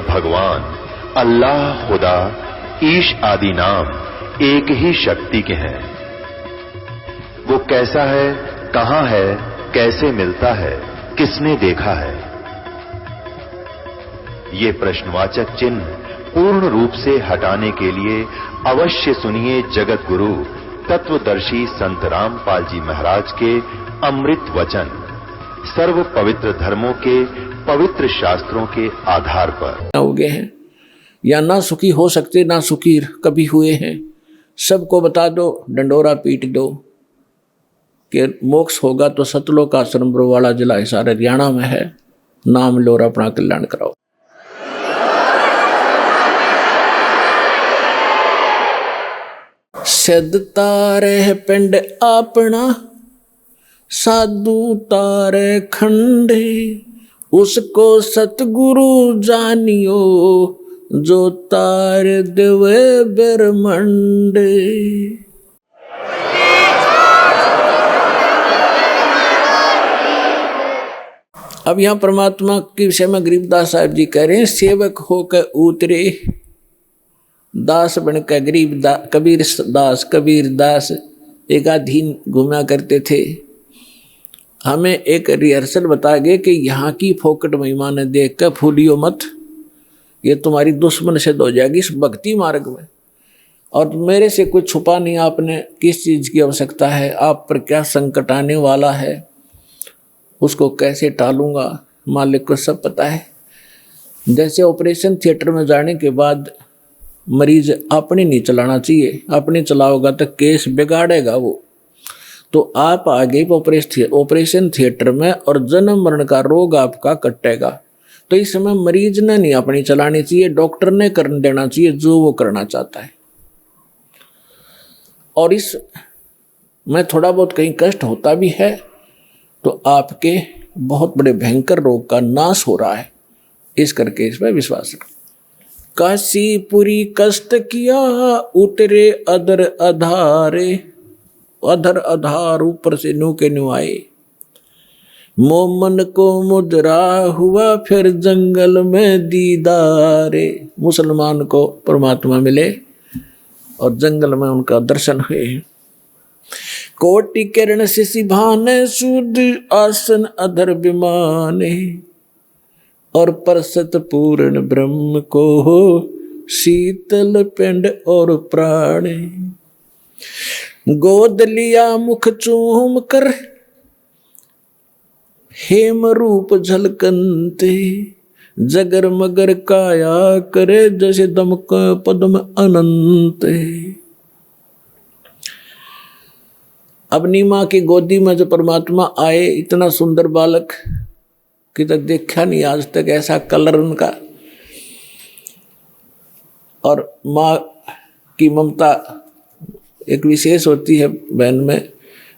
भगवान अल्लाह, खुदा, ईश आदि नाम एक ही शक्ति के हैं। वो कैसा है, कहां है, कैसे मिलता है, किसने देखा है? ये प्रश्नवाचक चिन्ह पूर्ण रूप से हटाने के लिए अवश्य सुनिए जगत गुरु तत्वदर्शी संत रामपाल जी महाराज के अमृत वचन, सर्व पवित्र धर्मों के पवित्र शास्त्रों के आधार पर। हो गए हैं या ना सुखी हो सकते, ना सुखी कभी हुए हैं, सबको बता दो, डंडोरा पीट दो कि मोक्ष होगा तो सतलोक आश्रम बरवाड़ा जिला हिसार हरियाणा में है, नाम लो और अपना कल्याण कराओ। सिद्ध तारे पिंड अपना, साधु तारे खंडे, उसको सतगुरु जानियो, जो तार देवे ब्रह्मंडे। अब यहाँ परमात्मा के विषय में गरीबदास साहब जी कह रहे हैं, सेवक होकर उतरे दास बनकर गरीब कबीर दास एक अधीन घूमा करते थे। हमें एक रिहर्सल बता गए कि यहाँ की फोकट महिमा ने देख कर फूलियो मत, ये तुम्हारी दुश्मन सिद्ध हो जाएगी इस भक्ति मार्ग में। और मेरे से कुछ छुपा नहीं आपने किस चीज़ की आवश्यकता है, आप पर क्या संकट आने वाला है, उसको कैसे टालूंगा, मालिक को सब पता है। जैसे ऑपरेशन थिएटर में जाने के बाद मरीज अपनी नहीं चलाना चाहिए, अपनी चलाओगा तो केस बिगाड़ेगा वो। तो आप आगे ऑपरेशन थिएटर में और जन्म मरण का रोग आपका कटेगा, तो इस समय मरीज ने नहीं अपनी चलानी चाहिए, डॉक्टर ने कर देना चाहिए जो वो करना चाहता है। और इस में थोड़ा बहुत कहीं कष्ट होता भी है तो आपके बहुत बड़े भयंकर रोग का नाश हो रहा है, इस करके इस पर विश्वास रखो। काशीपुरी कष्ट किया उतरे अधर अधारे, अधर अधार ऊपर से नु के नु आए। मोमन को मुद्रा हुआ फिर जंगल में दीदारे। मुसलमान को परमात्मा मिले और जंगल में उनका दर्शन हुए। कोटि किरण से सिभाने शुद्ध आसन अधर विमाने, और परसत पूर्ण ब्रह्म को हो शीतल पिंड और प्राणे। गोद लिया मुख चूम कर हेम रूप झलकनते, जगर मगर काया करे जैसे दमक पद्म अनंत। अपनी माँ की गोदी में जो परमात्मा आए, इतना सुंदर बालक कि तक देखा नहीं आज तक ऐसा कलर उनका। और माँ की ममता एक विशेष होती है बहन में,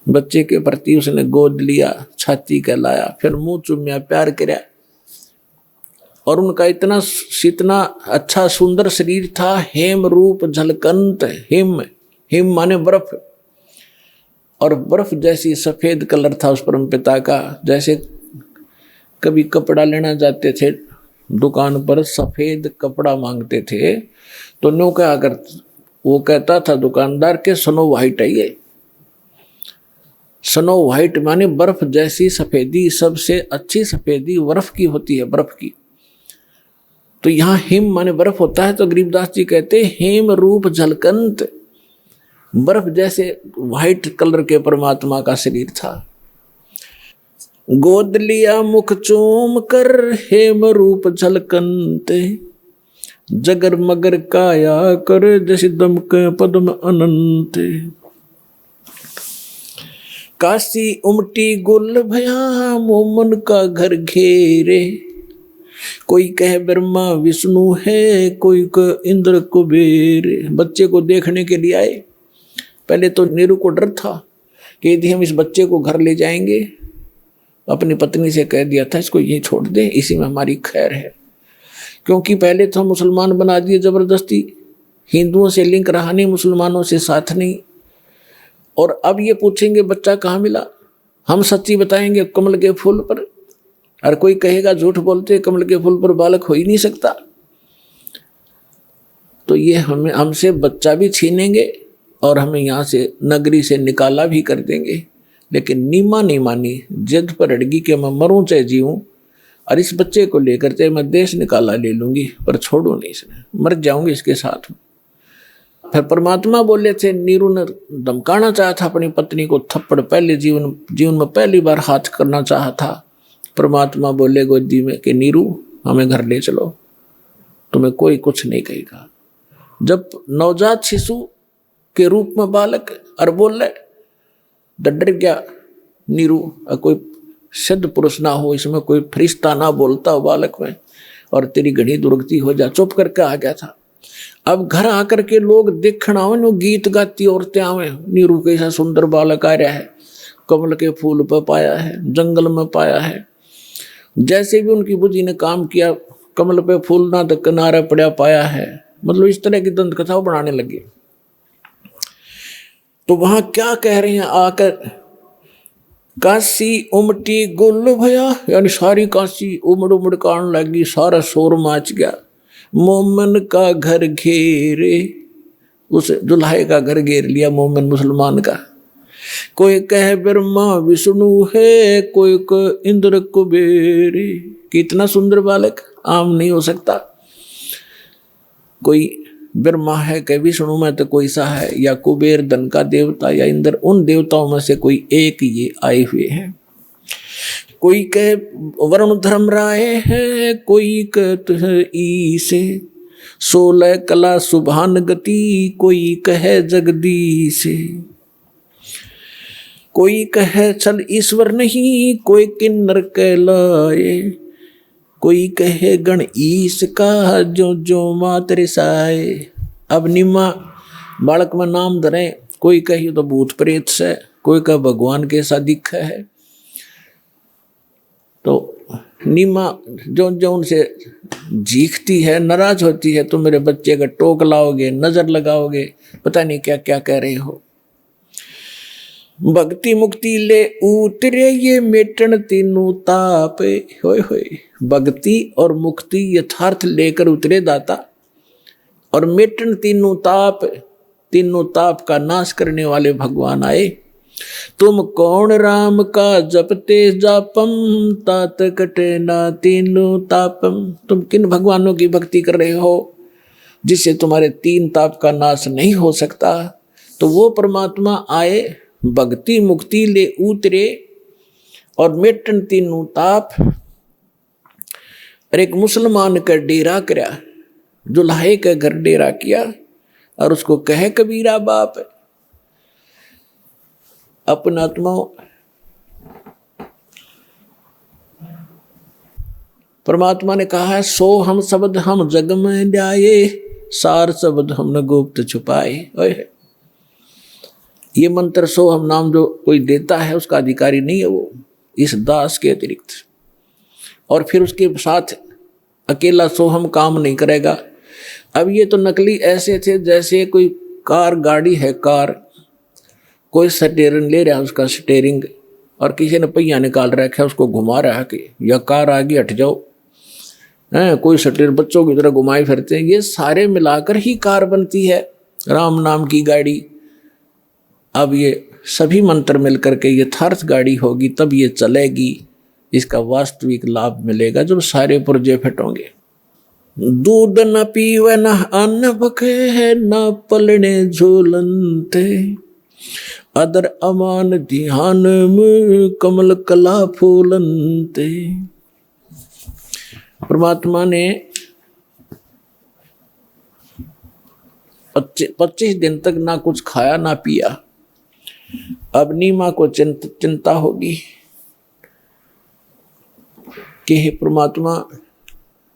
बच्चे के प्रति उसने गोद लिया, छाती कहलाया, फिर मुंह चूमिया, प्यार किया। और उनका इतना अच्छा सुंदर शरीर था, हेम रूप झलकंत। हिम माने बर्फ, और बर्फ जैसी सफेद कलर था उस परम पिता का। जैसे कभी कपड़ा लेना जाते थे दुकान पर, सफेद कपड़ा मांगते थे तो नो क्या कर, वो कहता था दुकानदार के स्नो व्हाइट है ये। स्नो व्हाइट माने बर्फ जैसी सफेदी, सबसे अच्छी सफेदी बर्फ की होती है, बर्फ की। तो यहाँ हिम माने बर्फ होता है। तो गरीबदास जी कहते हेम रूप झलकंत, बर्फ जैसे व्हाइट कलर के परमात्मा का शरीर था। गोद लिया मुख चूम कर हेम रूप झलकंते, जगर मगर काया कर जैसे दमक पद्म अनंत। काशी उमटी गुल भया मोमन का घर घेरे, कोई कहे ब्रह्मा विष्णु है, कोई कहे इंद्र कुबेर। बच्चे को देखने के लिए आए। पहले तो नीरू को डर था कि यदि हम इस बच्चे को घर ले जाएंगे, अपनी पत्नी से कह दिया था इसको यहीं छोड़ दे, इसी में हमारी खैर है। क्योंकि पहले तो मुसलमान बना दिए जबरदस्ती, हिंदुओं से लिंक रहा नहीं, मुसलमानों से साथ नहीं। और अब ये पूछेंगे बच्चा कहाँ मिला, हम सच्ची बताएंगे कमल के फूल पर। और कोई कहेगा झूठ बोलते, कमल के फूल पर बालक हो ही नहीं सकता। तो ये हमसे बच्चा भी छीनेंगे और हमें यहाँ से नगरी से निकाला भी कर देंगे। लेकिन नीमा नहीं मानी, जिद पर अड़गी कि मैं मरूं चाहे जीऊं, और इस बच्चे को लेकर चाहे मैं देश निकाला ले लूंगी, पर छोड़ू नहीं इसने, मर जाऊंगी इसके साथ। फिर परमात्मा बोले थे, नीरू ने धमकाना चाहा था अपनी पत्नी को, थप्पड़ पहले जीवन में पहली बार हाथ करना चाहा था। परमात्मा बोले गोदी में कि नीरू हमें घर ले चलो, तुम्हें कोई कुछ नहीं कहेगा। जब नवजात शिशु के रूप में बालक और बोले, डर गया नीरू, कोई सिद्ध पुरुष ना हो इसमें, कोई फरिश्ता ना बोलता हो बालक में, और तेरी घड़ी दुर्गति हो जा, चुप करके आ गया था। अब घर आकर के लोग देखना हो, नो गीत गाती औरतें आवे, नीरू कैसा सुंदर बालक आ रहा है, कमल के फूल पर पाया है, जंगल में पाया है। जैसे भी उनकी बुद्धि ने काम किया, कमल पे फूल ना तो किनारा पड़ा पाया है, मतलब इस तरह की दंत कथा बनाने लगी। तो वहां क्या कह रहे हैं आकर, काशी उमटी गुल भया, यानी सारी काशी उमड़ उमड़ कान लगी, सारा शोर माच गया। मोमन का घर घेरे, उस दुल्हे का घर घेर लिया मोमन मुसलमान का। कोई कहे ब्रह्मा विष्णु है, कोई कहे इंद्र कुबेर। कितना सुंदर बालक, आम नहीं हो सकता। कोई ब्रह्मा है, कहे विष्णु में तो कोई सा है, या कुबेर धन का देवता, या इंद्र, उन देवताओं में से कोई एक ये आए हुए हैं। कोई कहे वरुण धर्म राय है, कोई कहते है ईसे, 16 कला सुभान गति, कोई कहे जगदीश। कोई कहे चल ईश्वर नहीं, कोई किन्नर कहलाए, कोई कहे गण ईश का, जो जो मातरे साए। अब निम्मा बालक में नाम धरे, कोई कहे तो भूत प्रेत से, कोई कहे भगवान के सा दिखा है। तो निम्मा जो जो उनसे जीखती है, नाराज होती है, तो मेरे बच्चे का टोक लाओगे, नजर लगाओगे, पता नहीं क्या क्या कह रहे हो। भक्ति मुक्ति ले उतरे ये मेटन तीनों ताप, होए होए। भक्ति और मुक्ति यथार्थ लेकर उतरे दाता, और मेटन तीनों ताप का नाश करने वाले भगवान आए। तुम कौन राम का जपते जापम, तात कटे ना तीनों तापम। तुम किन भगवानों की भक्ति कर रहे हो जिससे तुम्हारे 3 ताप का नाश नहीं हो सकता। तो वो परमात्मा आए, भक्ति मुक्ति ले उतरे और मेटन तीनों ताप। और एक मुसलमान का डेरा करा, दुल्हे का घर डेरा किया, और उसको कहे कबीरा बाप। अपना आत्मा परमात्मा ने कहा है, सो हम शब्द हम जग में ल्याए, सार शब्द हमने गुप्त छुपाए। ये मंत्र सो हम नाम जो कोई देता है उसका अधिकारी नहीं है वो, इस दास के अतिरिक्त। और फिर उसके साथ अकेला सो हम काम नहीं करेगा। अब ये तो नकली ऐसे थे जैसे कोई कार गाड़ी है, कार कोई स्टीयरिंग ले रहा है, उसका स्टीयरिंग, और किसी ने पहिया निकाल रखा है, उसको घुमा रहा है कि या कार आगे हट जाओ, है कोई स्टीयर बच्चों की तरह घुमाए फिरते हैं। ये सारे मिलाकर ही कार बनती है, राम नाम की गाड़ी। अब ये सभी मंत्र मिलकर के यथार्थ गाड़ी होगी, तब ये चलेगी, इसका वास्तविक लाभ मिलेगा जब सारे पुर्जे फिट होंगे। दूध न पीवे न अन्न बखे है, न पलने झूलनते, अदर अमान ध्यान में कमल कला फूलनते। परमात्मा ने 25 दिन तक ना कुछ खाया ना पिया। अब नीमा को चिंता होगी कि हे परमात्मा,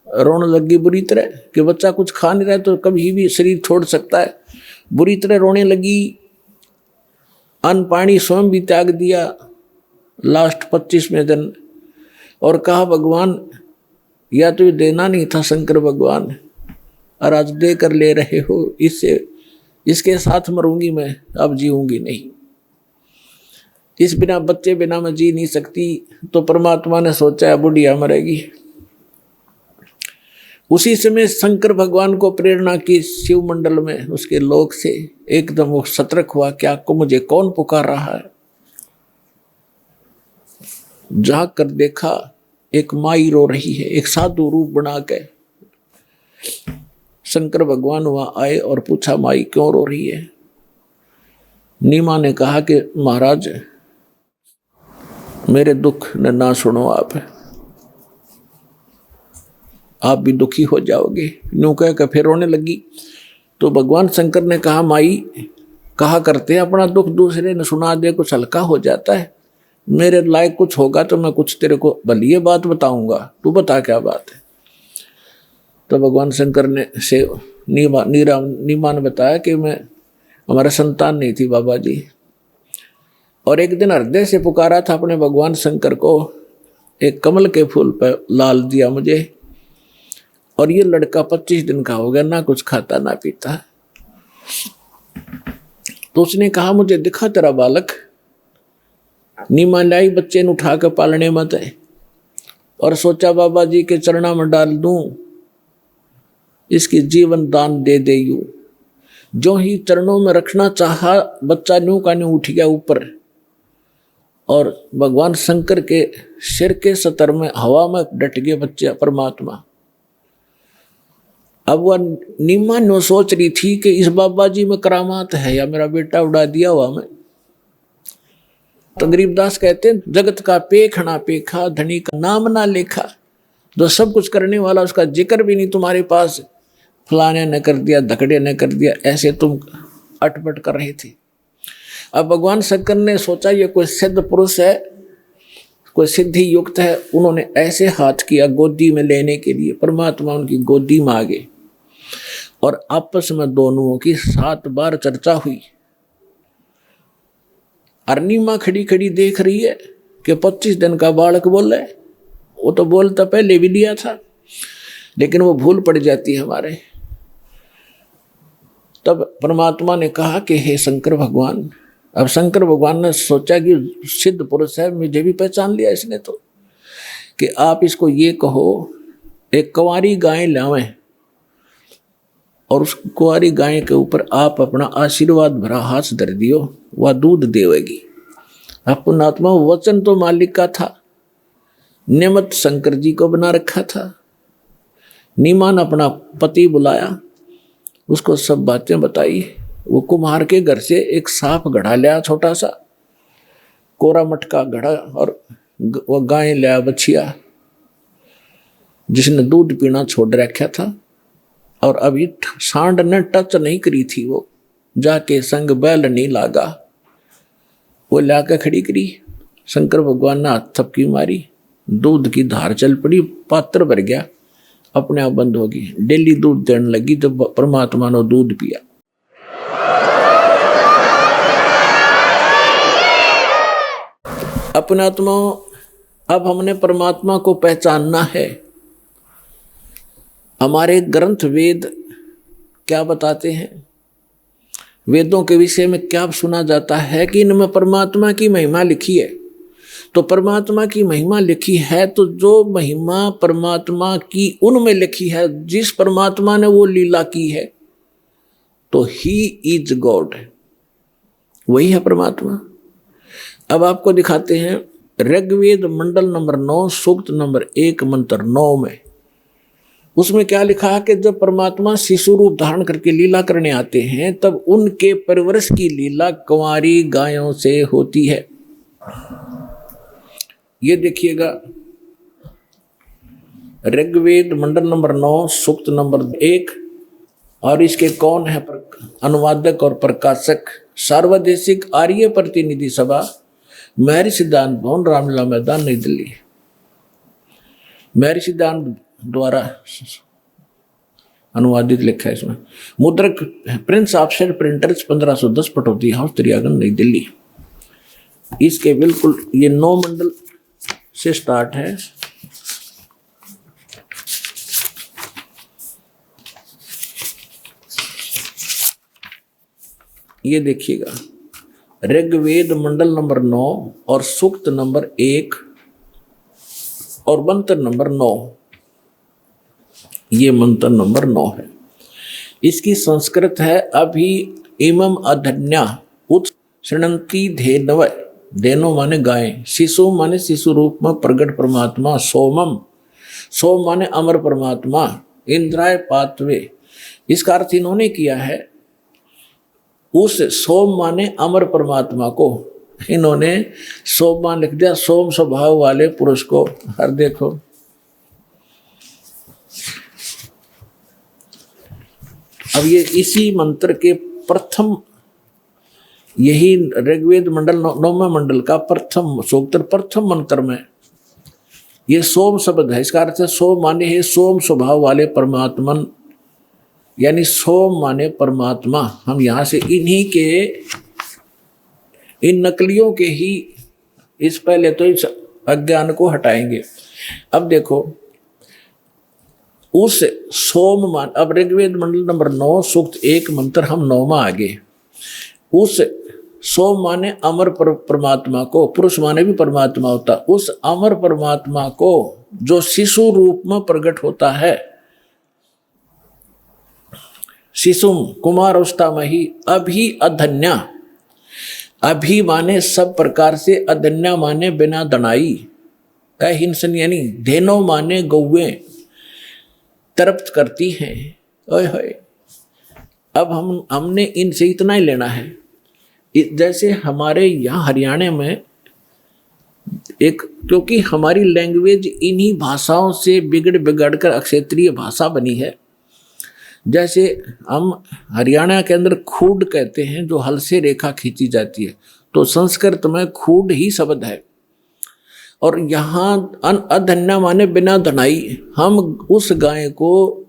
रोने लगी बुरी तरह कि बच्चा कुछ खा नहीं रहा है तो कभी भी शरीर छोड़ सकता है। बुरी तरह रोने लगी, अन्न पानी स्वयं भी त्याग दिया लास्ट 25वें दिन, और कहा भगवान या तो देना नहीं था शंकर भगवान, और आज दे कर ले रहे हो, इसके साथ मरूंगी मैं, अब जीऊंगी नहीं। इस बिना बच्चे बिना मैं जी नहीं सकती। तो परमात्मा ने सोचा बुढ़िया मरेगी, उसी समय शंकर भगवान को प्रेरणा की शिव मंडल में उसके लोक से एकदम वो सतर्क हुआ, क्या को मुझे कौन पुकार रहा है। जाग कर देखा एक माई रो रही है, एक साधु रूप बना के। शंकर भगवान वहां आए और पूछा, माई क्यों रो रही है। नीमा ने कहा कि महाराज मेरे दुख न ना सुनो, आप भी दुखी हो जाओगे। यूं कह कर फिर रोने लगी। तो भगवान शंकर ने कहा, माई कहा करते हैं अपना दुख दूसरे ने सुना दे कुछ हल्का हो जाता है। मेरे लायक कुछ होगा तो मैं कुछ तेरे को भली ये बात बताऊंगा, तू बता क्या बात है। तो भगवान शंकर ने से नीमा ने बताया कि मैं हमारा संतान नहीं थी बाबा जी, और एक दिन हृदय से पुकारा था अपने भगवान शंकर को। एक कमल के फूल पर लाल दिया मुझे, और ये लड़का 25 दिन का हो गया, ना कुछ खाता ना पीता। तो उसने कहा, मुझे दिखा तेरा बालक। नीमा लाई बच्चे ने उठा कर पालने मत है, और सोचा बाबा जी के चरणों में डाल दूं, इसकी जीवन दान दे दे। यूं जो ही चरणों में रखना चाहा, बच्चा न्यू का न्यू उठ गया ऊपर, और भगवान शंकर के सिर के सतर में हवा में डट गए बच्चे परमात्मा। अब वह नीमा नो सोच रही थी कि इस बाबा जी में करामात है या मेरा बेटा उड़ा दिया हुआ मैं। तो गरीबदास कहते हैं, जगत का पेखना पेखा, धनी का नाम ना लेखा। जो सब कुछ करने वाला उसका जिक्र भी नहीं तुम्हारे पास, फलाने ने कर दिया, धकड़े ने कर दिया, ऐसे तुम अटपट कर रहे थे। अब भगवान शंकर ने सोचा ये कोई सिद्ध पुरुष है, कोई सिद्धि युक्त है। उन्होंने ऐसे हाथ किया गोदी में लेने के लिए, परमात्मा उनकी गोदी में आ गए, और आपस में दोनों की 7 बार चर्चा हुई। अर्निमा खड़ी खड़ी देख रही है कि 25 दिन का बालक बोल रहा है। वो तो बोलता पहले भी दिया था, लेकिन वो भूल पड़ जाती है हमारे। तब परमात्मा ने कहा कि हे शंकर भगवान। अब शंकर भगवान ने सोचा कि सिद्ध पुरुष है, मुझे भी पहचान लिया इसने तो, कि आप इसको ये कहो एक कुंवारी गाय लावें, और उस कुंवारी गाय के ऊपर आप अपना आशीर्वाद भरा हाथ धर दियो, वह दूध देवेगी। अब पुण्यात्मा वचन तो मालिक का था, नियमत शंकर जी को बना रखा था। नीमा ने अपना पति बुलाया, उसको सब बातें बताई। वो कुम्हार के घर से एक सांप घड़ा लिया, छोटा सा कोरा मटका घड़ा, और वो गाय लिया बछिया, जिसने दूध पीना छोड़ रखा था, और अभी सांड ने टच नहीं करी थी। वो जाके संग बैल नहीं लागा, वो लाकर खड़ी करी। शंकर भगवान ने हाथ थपकी मारी, दूध की धार चल पड़ी, पात्र भर गया, अपने आप बंद होगी। डेली दूध देने लगी, तो परमात्मा ने दूध पिया। अपने आत्मा, अब हमने परमात्मा को पहचानना है। हमारे ग्रंथ वेद क्या बताते हैं, वेदों के विषय में क्या सुना जाता है कि इनमें परमात्मा की महिमा लिखी है। तो परमात्मा की महिमा लिखी है, तो जो महिमा परमात्मा की उनमें लिखी है, जिस परमात्मा ने वो लीला की है, तो ही इज गॉड, वही है परमात्मा। अब आपको दिखाते हैं ऋग्वेद मंडल नंबर 9 सूक्त नंबर 1 मंत्र 9 में, उसमें क्या लिखा है कि जब परमात्मा शिशु रूप धारण करके लीला करने आते हैं, तब उनके परवरिश की लीला कुंवारी गायों से होती है। ये देखिएगा, ऋग्वेद मंडल नंबर 9 सूक्त नंबर 1, और इसके कौन है अनुवादक और प्रकाशक, सार्वदेशिक आर्य प्रतिनिधि सभा, महर्षि सिद्धांत भवन, रामलीला मैदान, नई दिल्ली। महर्षि सिद्धांत द्वारा अनुवादित लिखा है इसमें। मुद्रक Prince offset printers 1510 Pataudi house, त्रियागन, नई दिल्ली। इसके बिल्कुल ये 9 मंडल से स्टार्ट है। ये देखिएगा, ऋग्वेद मंडल नंबर 9 और सूक्त नंबर 1 और मंत्र नंबर 9। ये मंत्र नंबर 9 है। इसकी संस्कृत है अभी इमम अधन्या उत शृणंती धेनव, धेनो माने गाय, शिशु माने शिशु रूप में प्रगट परमात्मा, सोमम सोम माने अमर परमात्मा, इंद्राय पात्वे। इसका अर्थ इन्होंने किया है उस सोम माने अमर परमात्मा को, इन्होंने सोम मान लिख दिया, सोम स्वभाव वाले पुरुष को। हर देखो अब ये इसी मंत्र के प्रथम, यही ऋग्वेद मंडल 9वें मंडल का प्रथम सूक्त प्रथम मंत्र में ये सोम शब्द है। इसका अर्थ है सोम माने है सोम स्वभाव वाले परमात्मन, यानी सोम माने परमात्मा। हम यहाँ से इन्हीं के इन नकलियों के ही इस पहले तो इस अज्ञान को हटाएंगे। अब देखो उस सोम मान, अब ऋग्वेद मंडल नंबर 9 सूक्त 1 मंत्र हम 9वां आगे। उस सोम माने अमर परमात्मा को, पुरुष माने भी परमात्मा होता, उस अमर परमात्मा को जो शिशु रूप में प्रकट होता है, शिशुम कुमार अवस्थामहि अभी अधन्या, अभी माने सब प्रकार से, अधन्या माने बिना दनाई, हिंसन यानी धेनो माने गौवें तृप्त करती हैं। ओए होए, अब हमने इनसे इतना ही लेना है। जैसे हमारे यहाँ हरियाणा में एक, क्योंकि हमारी लैंग्वेज इन्हीं भाषाओं से बिगड़ कर क्षेत्रीय भाषा बनी है। जैसे हम हरियाणा के अंदर खूड कहते हैं जो हल से रेखा खींची जाती है, तो संस्कृत में खूड ही शब्द है। और यहाँ अधन्या माने बिना धनाई, हम उस गाय को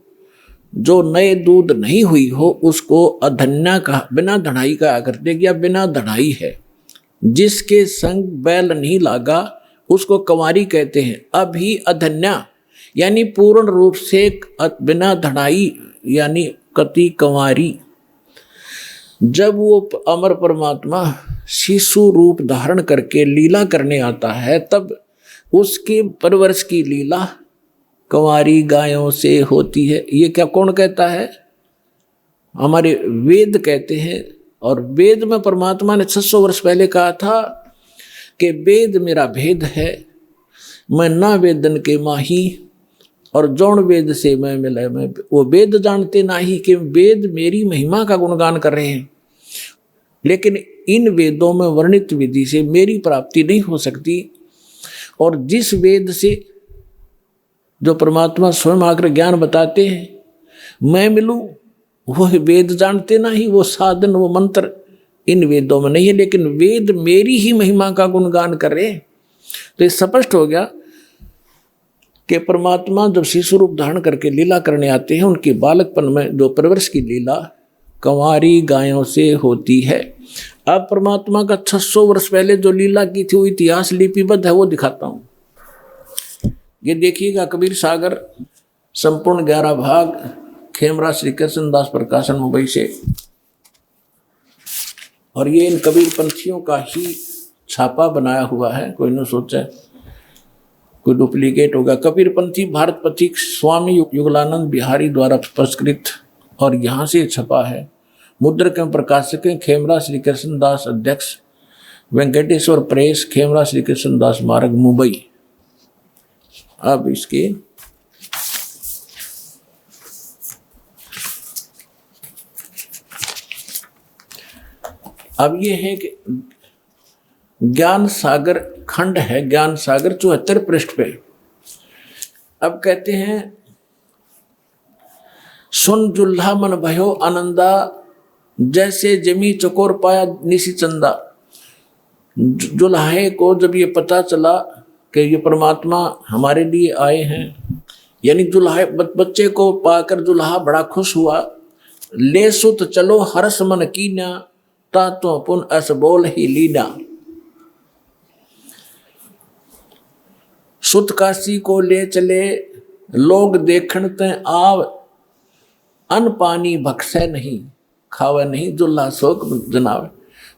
जो नए दूध नहीं हुई हो उसको अधन्या का, बिना धनाई का करते या बिना धनाई है। जिसके संग बैल नहीं लागा उसको कंवारी कहते हैं। अभी अधन्या यानी पूर्ण रूप से बिना धनाई, यानी कति कंवारी। जब वो अमर परमात्मा शिशु रूप धारण करके लीला करने आता है, तब उसके परवरिश की लीला कंवारी गायों से होती है। ये क्या कौन कहता है? हमारे वेद कहते हैं। और वेद में परमात्मा ने 600 वर्ष पहले कहा था कि वेद मेरा भेद है, मैं ना वेदन के माही, और जौन वेद से मैं मिला, मैं वो वेद जानते ना ही कि वेद मेरी महिमा का गुणगान कर रहे हैं, लेकिन इन वेदों में वर्णित विधि से मेरी प्राप्ति नहीं हो सकती। और जिस वेद से जो परमात्मा स्वयं आकर ज्ञान बताते हैं मैं मिलूं, वह वेद जानते ना ही, वो साधन वो मंत्र इन वेदों में नहीं है, लेकिन वेद मेरी ही महिमा का गुणगान कर रहे। तो ये स्पष्ट हो गया कि परमात्मा जब शिशु रूप धारण करके लीला करने आते हैं, उनके बालकपन में जो परवरिश की लीला कंवारी गायों से होती है। अब परमात्मा का 600 वर्ष पहले जो लीला की थी वो इतिहास लिपिबद्ध है, वो दिखाता हूँ। ये देखिएगा कबीर सागर संपूर्ण 11 भाग, खेमरा श्री कृष्ण दास प्रकाशन मुंबई से। और ये इन कबीर पंथियों का ही छापा बनाया हुआ है, कोई न सोचे कोई डुप्लीकेट होगा। कबीर पंथी भारत पथिक स्वामी युगलानंद बिहारी द्वारा पुरस्कृत, और यहाँ से छपा है। मुद्रक एवं प्रकाशक खेमरा श्री कृष्ण दास, अध्यक्ष वेंकटेश्वर प्रेस, खेमरा श्री कृष्ण दास मार्ग मुंबई। अब इसके अब ये है कि ज्ञान सागर खंड है, ज्ञान सागर 74 पृष्ठ पे। अब कहते हैं सुन जुल्हा मन भयो आनंदा, जैसे जमी चकोर पाया निशी चंदा। जुल्हे को जब ये पता चला कि ये परमात्मा हमारे लिए आए हैं, यानी जुल्हा बच्चे को पाकर जुल्हा बड़ा खुश हुआ। ले सुत चलो हर्ष मन कीना, ता तो पुन अस बोल ही लीना। सुत काशी को ले चले लोग देखण ते आव, अन्न पानी भक्षय नहीं खावे नहीं, जुल्हा शोक जनावे।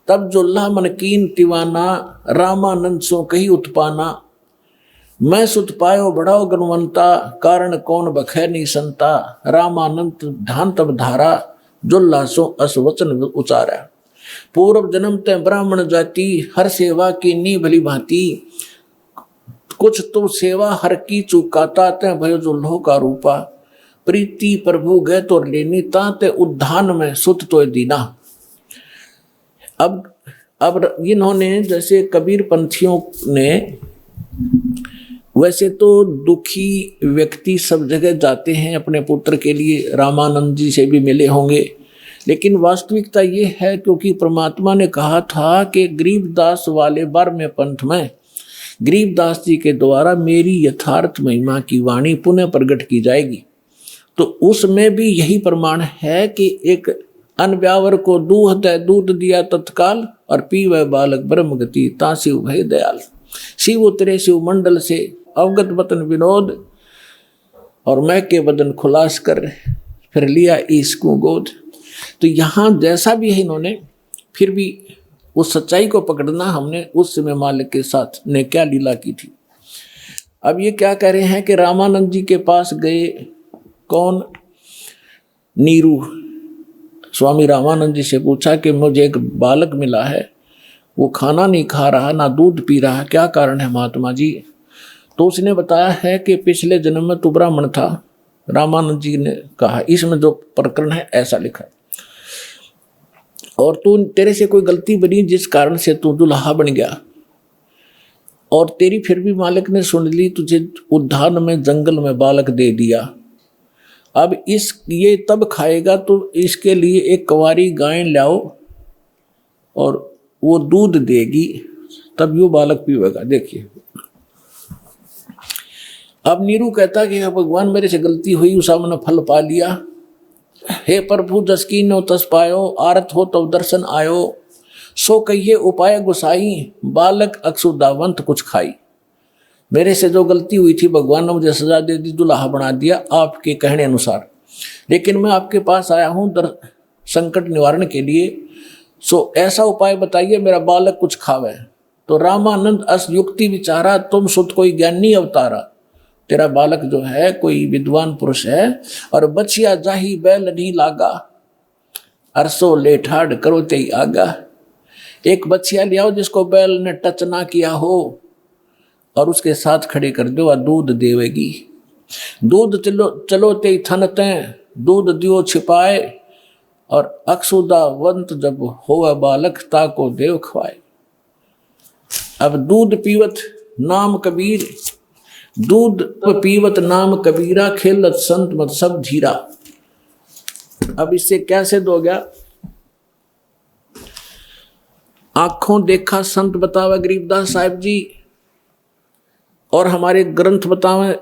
तब जुल्हा मन कीन तिवाना, रामानंद सो कही उत्पाना। मैं सुत पायो बढ़ाओ गुणवंता, कारण कौन बखै नहीं संता, रामानंद ध्यान तब धारा, जुल्ला सो अस वचन उचारा। पूर्व जन्म ते ब्राह्मण जाति, हर सेवा की नी भली भांति, कुछ तो सेवा हर की चुकाता, ते भयो जो लोह का रूपा, प्रीति प्रभु गए तो लेनी, ताते उद्धान में सुत तो दीना। अब इन्होंने जैसे कबीर पंथियों ने, वैसे तो दुखी व्यक्ति सब जगह जाते हैं अपने पुत्र के लिए, रामानंद जी से भी मिले होंगे, लेकिन वास्तविकता ये है क्योंकि परमात्मा ने कहा था कि गरीबदास वाले बार में पंथ में गरीबदास जी के द्वारा मेरी यथार्थ महिमा की वाणी पुनः प्रकट की जाएगी। तो उसमें भी यही प्रमाण है कि एक अनव्यावर को दूध दिया तत्काल, और पीवे बालक ब्रह्म गति, ता शिव भय दयाल। शिव उतरे शिव मंडल से, अवगत वतन विनोद, और मैं के बदन खुलास कर, फिर लिया इसको गोद। तो यहाँ जैसा भी है इन्होंने, फिर भी उस सच्चाई को पकड़ना हमने उस समय मालिक के साथ ने क्या लीला की थी। अब ये क्या कह रहे हैं कि रामानंद जी के पास गए, कौन? नीरू। स्वामी रामानंद जी से पूछा कि मुझे एक बालक मिला है, वो खाना नहीं खा रहा, ना दूध पी रहा, क्या कारण है महात्मा जी? तो उसने बताया है कि पिछले जन्म में तू ब्राह्मण था। रामानंद जी ने कहा, इसमें जो प्रकरण है ऐसा लिखा, और तू तेरे से कोई गलती बनी जिस कारण से तू दुल्हा बन गया, और तेरी फिर भी मालिक ने सुन ली, तुझे उद्यान में जंगल में बालक दे दिया। अब ये तब खाएगा तो इसके लिए एक कुंवारी गाय लाओ और वो दूध देगी, तब यो बालक पीवेगा। देखिए, अब नीरू कहता कि भगवान मेरे से गलती हुई, उस मैंने फल पा लिया। हे प्रभु जस कीन्यो तस पायो, आरत हो तब दर्शन आयो, सो कहिए उपाय गुसाई, बालक अक्षुदावंत कुछ खाई। मेरे से जो गलती हुई थी भगवान ने मुझे सजा दे दी, दुल्हा बना दिया आपके कहने अनुसार, लेकिन मैं आपके पास आया हूँ संकट निवारण के लिए, सो ऐसा उपाय बताइए मेरा बालक कुछ खावे। तो रामानंद अस युक्ति विचारा, तुम सुत कोई ज्ञानी अवतारा, तेरा बालक जो है कोई विद्वान पुरुष है, और बचिया जाही बैल नहीं लागा, अरसो लेठाड़ करो ते आगा। एक बचिया ले आओ जिसको बैल ने टच ना किया हो, और उसके साथ खड़े कर दो और दूध देवेगी। दूध चलो ते थन तें, दूध दियो छिपाए, और अक्षुदावंत जब होवे बालक, ताको देव खवाए। अब दूध पीवत नाम कबीर, दूध पीवत नाम कबीरा, खेलत संत मत सब धीरा। अब इससे क्या सिद्ध हो गया? आंखों देखा संत बतावे गरीबदास साहिब जी, और हमारे ग्रंथ बतावे,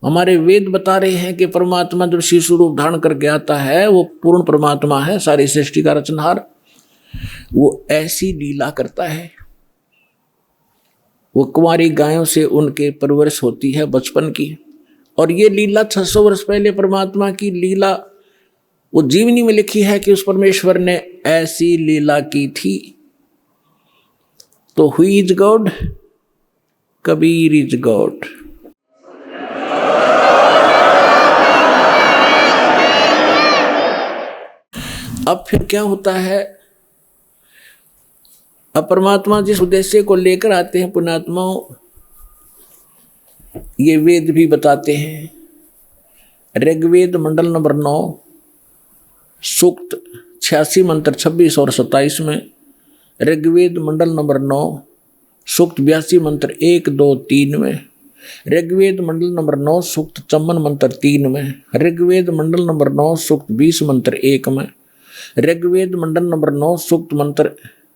हमारे वेद बता रहे हैं कि परमात्मा जो शिशु रूप धारण करके आता है वो पूर्ण परमात्मा है, सारी सृष्टि का रचनहार। वो ऐसी लीला करता है, वो कुंवारी गायों से उनके परवरिश होती है बचपन की, और ये लीला 600 वर्ष पहले परमात्मा की लीला वो जीवनी में लिखी है कि उस परमेश्वर ने ऐसी लीला की थी। तो who is God? Kabir is God. अब फिर क्या होता है? अब परमात्मा जिस उद्देश्य को लेकर आते हैं पुण्यात्माओं, ये वेद भी बताते हैं। ऋग्वेद मंडल नंबर 9 सूक्त 86 मंत्र 26 और 27 में, ऋग्वेद मंडल नंबर 9 सूक्त 82 मंत्र 1, 2, 3 में, ऋग्वेद मंडल नंबर 9 सूक्त 54 मंत्र 3 में, ऋग्वेद मंडल नंबर 9 सूक्त 20 मंत्र 1 में, ऋग्वेद मंडल नंबर 9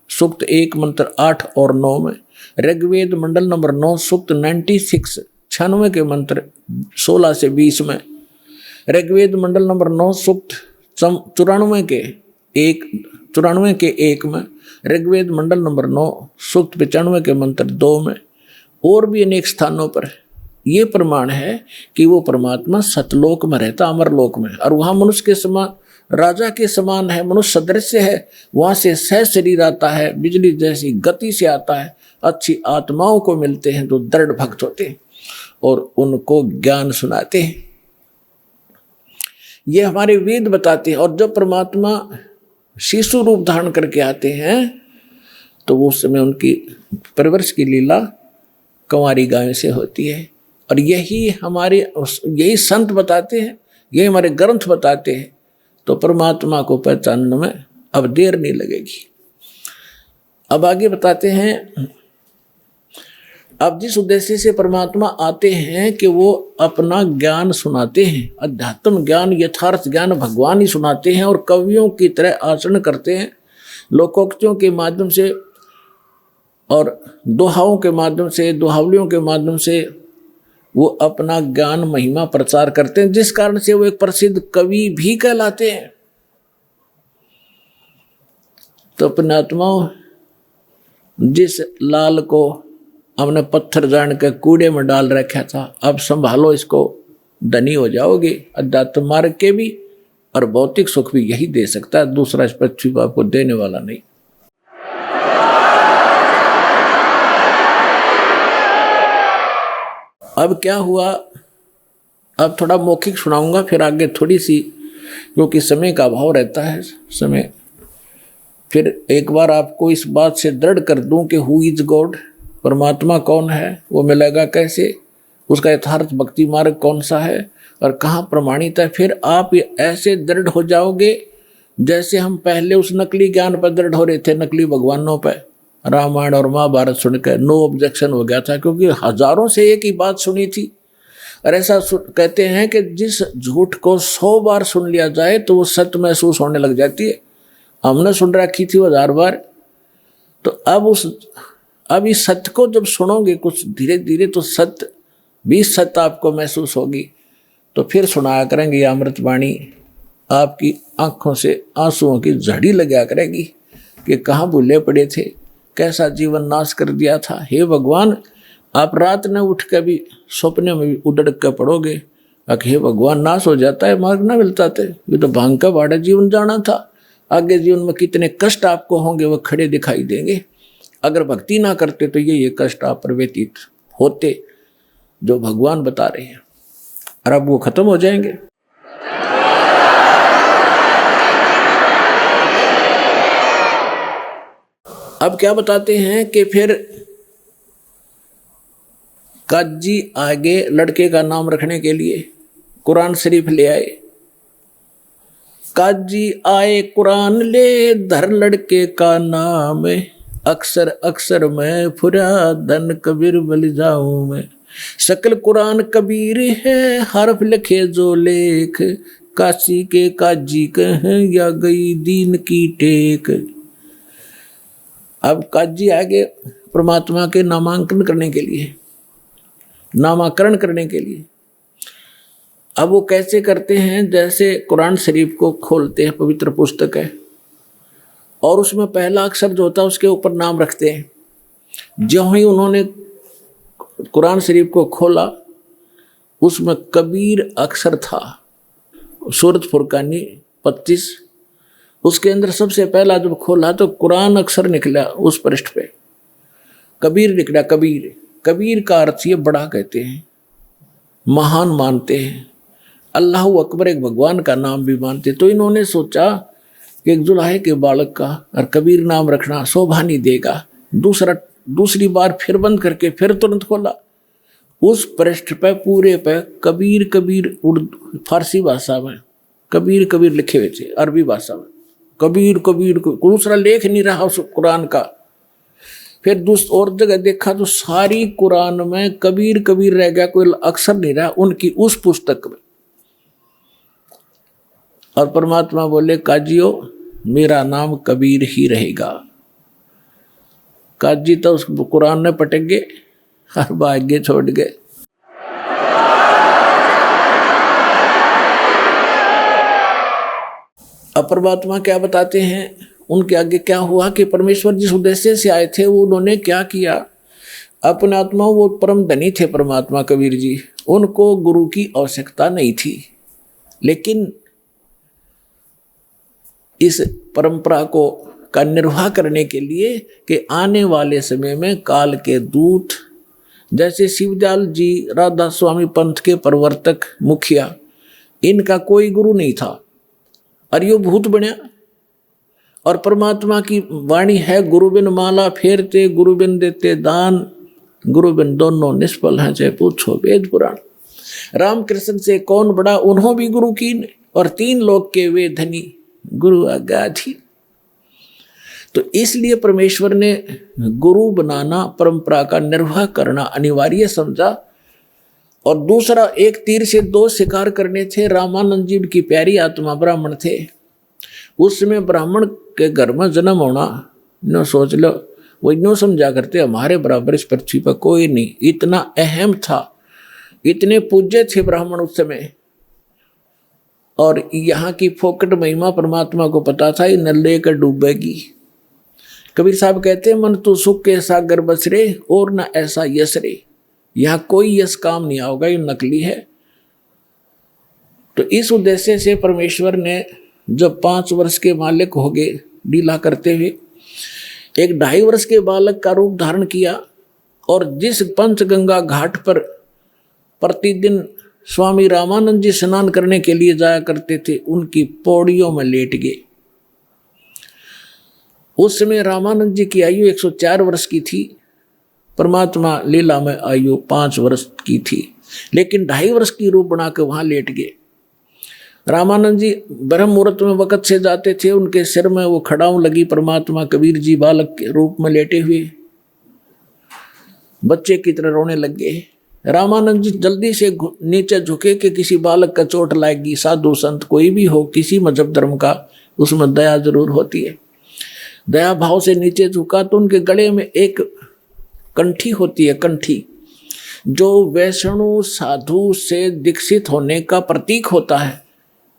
सूक्त 1 मंत्र 8 और 9 में, ऋग्वेद मंडल नंबर 9 सूक्त 96 के मंत्र 16 से 20 में, ऋग्वेद मंडल नंबर 9 सूक्त 94 के 1 में, ऋग्वेद मंडल नंबर 9 सूक्त 95 के मंत्र 2 में, और भी अनेक स्थानों पर ये प्रमाण है कि वो परमात्मा सतलोक में रहता, अमरलोक में, और वहाँ मनुष्य के समान, राजा के समान है, मनुष्य सदृश्य है, वहाँ से सह शरीर आता है, बिजली जैसी गति से आता है, अच्छी आत्माओं को मिलते हैं जो दृढ़ भक्त होते हैं। और उनको ज्ञान सुनाते हैं। ये हमारे वेद बताते हैं। और जब परमात्मा शिशु रूप धारण करके आते हैं तो उस समय उनकी परवरिश की लीला कंवारी गाय से होती है। और यही संत बताते हैं, यही हमारे ग्रंथ बताते हैं। तो परमात्मा को पहचानने में अब देर नहीं लगेगी। अब आगे बताते हैं, अब जिस उद्देश्य से परमात्मा आते हैं कि वो अपना ज्ञान सुनाते हैं, अध्यात्म ज्ञान, यथार्थ ज्ञान भगवान ही सुनाते हैं। और कवियों की तरह आचरण करते हैं, लोकोक्तियों के माध्यम से और दोहाओं के माध्यम से, दोहावलियों के माध्यम से वो अपना ज्ञान महिमा प्रचार करते हैं, जिस कारण से वो एक प्रसिद्ध कवि भी कहलाते हैं। तो पुण्यात्मा, जिस लाल को हमने पत्थर जान के कूड़े में डाल रखा था, अब संभालो इसको, धनी हो जाओगे अध्यात्म मार्ग के भी, और भौतिक सुख भी यही दे सकता है, दूसरा इस पृथ्वी पर आपको देने वाला नहीं। अब क्या हुआ, अब थोड़ा मौखिक सुनाऊंगा, फिर आगे थोड़ी सी, क्योंकि समय का अभाव रहता है समय। फिर एक बार आपको इस बात से दृढ़ कर दूं कि हु इज गॉड, परमात्मा कौन है, वो मिलेगा कैसे, उसका यथार्थ भक्ति मार्ग कौन सा है और कहाँ प्रमाणित है। फिर आप ऐसे दृढ़ हो जाओगे जैसे हम पहले उस नकली ज्ञान पर दृढ़ हो रहे थे, नकली भगवानों पर। रामायण और महाभारत सुनकर नो ऑब्जेक्शन हो गया था, क्योंकि हजारों से एक ही बात सुनी थी। और ऐसा कहते हैं कि जिस झूठ को 100 बार सुन लिया जाए तो वो सत्य महसूस होने लग जाती है। हमने सुन रखी थी वो 1000 बार। तो अब इस सत्य को जब सुनोगे कुछ धीरे धीरे, तो सत्य भी सत्य आपको महसूस होगी। तो फिर सुनाया करेंगे अमृत वाणी, आपकी आंखों से आंसुओं की झड़ी लगा करेगी कि कहाँ भूले पड़े थे, कैसा जीवन नाश कर दिया था। हे भगवान, आप रात में उठ कर भी सपने में भी उड़क कर पड़ोगे, हे भगवान नाश हो जाता है, मार्ग ना मिलता थे, ये तो भांग का बाड़ा जीवन जाना था। आगे जीवन में कितने कष्ट आपको होंगे वो खड़े दिखाई देंगे। अगर भक्ति ना करते तो ये कष्ट आप पर व्यतीत होते जो भगवान बता रहे हैं, और अब वो खत्म हो जाएंगे। अब क्या बताते हैं कि फिर काजी आगे लड़के का नाम रखने के लिए कुरान शरीफ ले आए। काजी आए कुरान ले, धर लड़के का नाम, अक्सर अक्सर मैं फुरा धन कबीर बल जाऊं मैं। शकल कुरान कबीर है, हरफ लिखे जो लेख, काशी के काजी कहें या गई दीन की टेक। अब काजी आगे परमात्मा के नामांकन करने के लिए, नामाकरण करने के लिए। अब वो कैसे करते हैं, जैसे कुरान शरीफ को खोलते हैं, पवित्र पुस्तक है, और उसमें पहला अक्षर जो होता है उसके ऊपर नाम रखते हैं। जो ही उन्होंने कुरान शरीफ को खोला, उसमें कबीर अक्षर था। सूरत फुरकानी 25, उसके अंदर सबसे पहला जब खोला तो कुरान अक्षर निकला, उस पृष्ठ पे कबीर निकला। कबीर, कबीर का अर्थ ये बड़ा कहते हैं, महान मानते हैं, अल्लाह अकबर एक भगवान का नाम भी मानते। तो इन्होंने सोचा कि एक जुलाहे के बालक का और कबीर नाम रखना शोभा नहीं देगा। दूसरी बार फिर बंद करके फिर तुरंत खोला, उस पृष्ठ पे पूरे पे कबीर कबीर उर्दू फारसी भाषा में कबीर कबीर लिखे हुए थे, अरबी भाषा में कबीर कबीर, दूसरा लेख नहीं रहा उस कुरान का। फिर और जगह देखा तो सारी कुरान में कबीर कबीर रह गया, कोई अक्षर नहीं रहा उनकी उस पुस्तक में। और परमात्मा बोले, काजियो मेरा नाम कबीर ही रहेगा। काजी तो उस कुरान में पटक गए और भाग्य छोड़ गए। अब परमात्मा क्या बताते हैं, उनके आगे क्या हुआ कि परमेश्वर जिस उद्देश्य से आए थे वो उन्होंने क्या किया। अपने आत्मा, वो परम धनी थे परमात्मा कबीर जी, उनको गुरु की आवश्यकता नहीं थी, लेकिन इस परंपरा को का निर्वाह करने के लिए कि आने वाले समय में काल के दूत जैसे शिवदयाल जी राधा स्वामी पंथ के प्रवर्तक मुखिया, इनका कोई गुरु नहीं था और यो भूत बनया। और परमात्मा की वाणी है, गुरु बिन माला फेरते, गुरु बिन देते दान, गुरु बिन दोनों निष्फल हैं, चाहे पूछो वेद पुराण। रामकृष्ण से कौन बड़ा, उन्हों भी गुरु कीन, और 3 लोक के वे धनी, गुरु आज्ञाधीन। तो इसलिए परमेश्वर ने गुरु बनाना, परंपरा का निर्वाह करना अनिवार्य समझा। और दूसरा, एक तीर से 2 शिकार करने थे। रामानंद जी की प्यारी आत्मा ब्राह्मण थे, उस समय ब्राह्मण के घर में जन्म होना, न सोच लो, वो यूँ समझा करते हमारे बराबर इस पृथ्वी पर कोई नहीं, इतना अहम था, इतने पूज्य थे ब्राह्मण उस समय। और यहाँ की फोकट महिमा परमात्मा को पता था, ये न लेकर डूबेगी। कबीर साहब कहते हैं, मन तो सुख के सागर बस रे, और न ऐसा यश रे। यहाँ कोई यश काम नहीं आओगा, ये नकली है। तो इस उद्देश्य से परमेश्वर ने जब 5 वर्ष के मालिक हो गए लीला करते हुए, एक 2.5 वर्ष के बालक का रूप धारण किया, और जिस पंचगंगा घाट पर प्रतिदिन स्वामी रामानंद जी स्नान करने के लिए जाया करते थे, उनकी पौड़ियों में लेट गए। उस समय रामानंद जी की आयु 104 वर्ष की थी, परमात्मा लीला में आयु 5 वर्ष की थी, लेकिन 2.5 वर्ष की रूप बना के वहां लेट गए। रामानंद जी ब्रह्म मुहूर्त में वक़्त से जाते थे, उनके सिर में वो खड़ाऊं लगी, परमात्मा कबीर जी बालक के रूप में लेटे हुए बच्चे की तरह रोने लग गए। रामानंद जी जल्दी से नीचे झुके कि किसी बालक का चोट लाएगी। साधु संत कोई भी हो, किसी मजहब धर्म का, उसमें दया जरूर होती है। दया भाव से नीचे झुका तो उनके गले में एक कंठी होती है, कंठी, जो वैष्णु साधु से दीक्षित होने का प्रतीक होता है।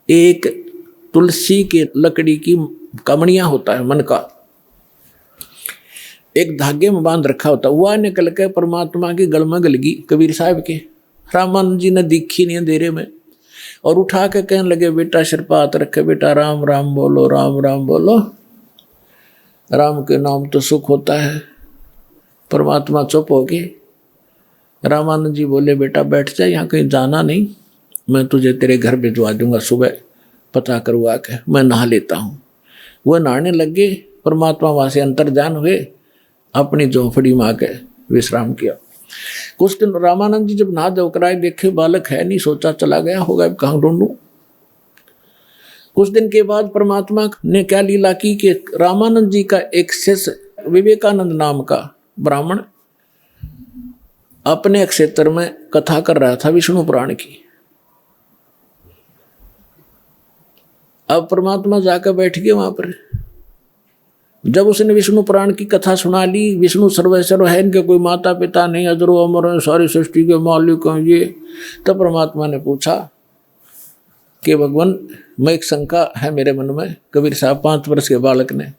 एक तुलसी के लकड़ी की कमड़िया होता है, मन का एक धागे में बांध रखा होता है, वह निकल के परमात्मा की गल में गलगी कबीर साहब के। रामानंद जी ने दिखी नहीं अंधेरे में, और उठा के कहने लगे, बेटा सिर पर हाथ रखे, बेटा राम राम बोलो, राम राम बोलो, राम के नाम तो सुख होता है। परमात्मा चुप हो गए। रामानंद जी बोले, बेटा बैठ जा, यहाँ कहीं जाना नहीं, मैं तुझे तेरे घर भिजवा दूंगा, सुबह पता करवा के मैं नहा लेता हूँ। वह नहाने लगे, परमात्मा वहाँ से अंतर्ध्यान हुए, अपनी झोंपड़ी में आके विश्राम किया। कुछ दिन रामानंद जी जब नहा धोकर आए, देखे बालक है नहीं, सोचा चला गया होगा, अब कहाँ ढूंढूं। कुछ दिन के बाद परमात्मा ने क्या लीला की कि रामानंद जी का एक शिष्य विवेकानंद नाम का ब्राह्मण अपने क्षेत्र में कथा कर रहा था विष्णु पुराण की। अब परमात्मा जाकर बैठ गए वहां पर। जब उसने विष्णु पुराण की कथा सुना ली, विष्णु सर्वेश्वर है, इनके कोई माता पिता नहीं, अजरो अमर है, सारी सृष्टि के मालिक हैं ये। तब परमात्मा ने पूछा कि भगवान, मैं एक शंका है मेरे मन में। कबीर साहब 5 वर्ष के बालक ने।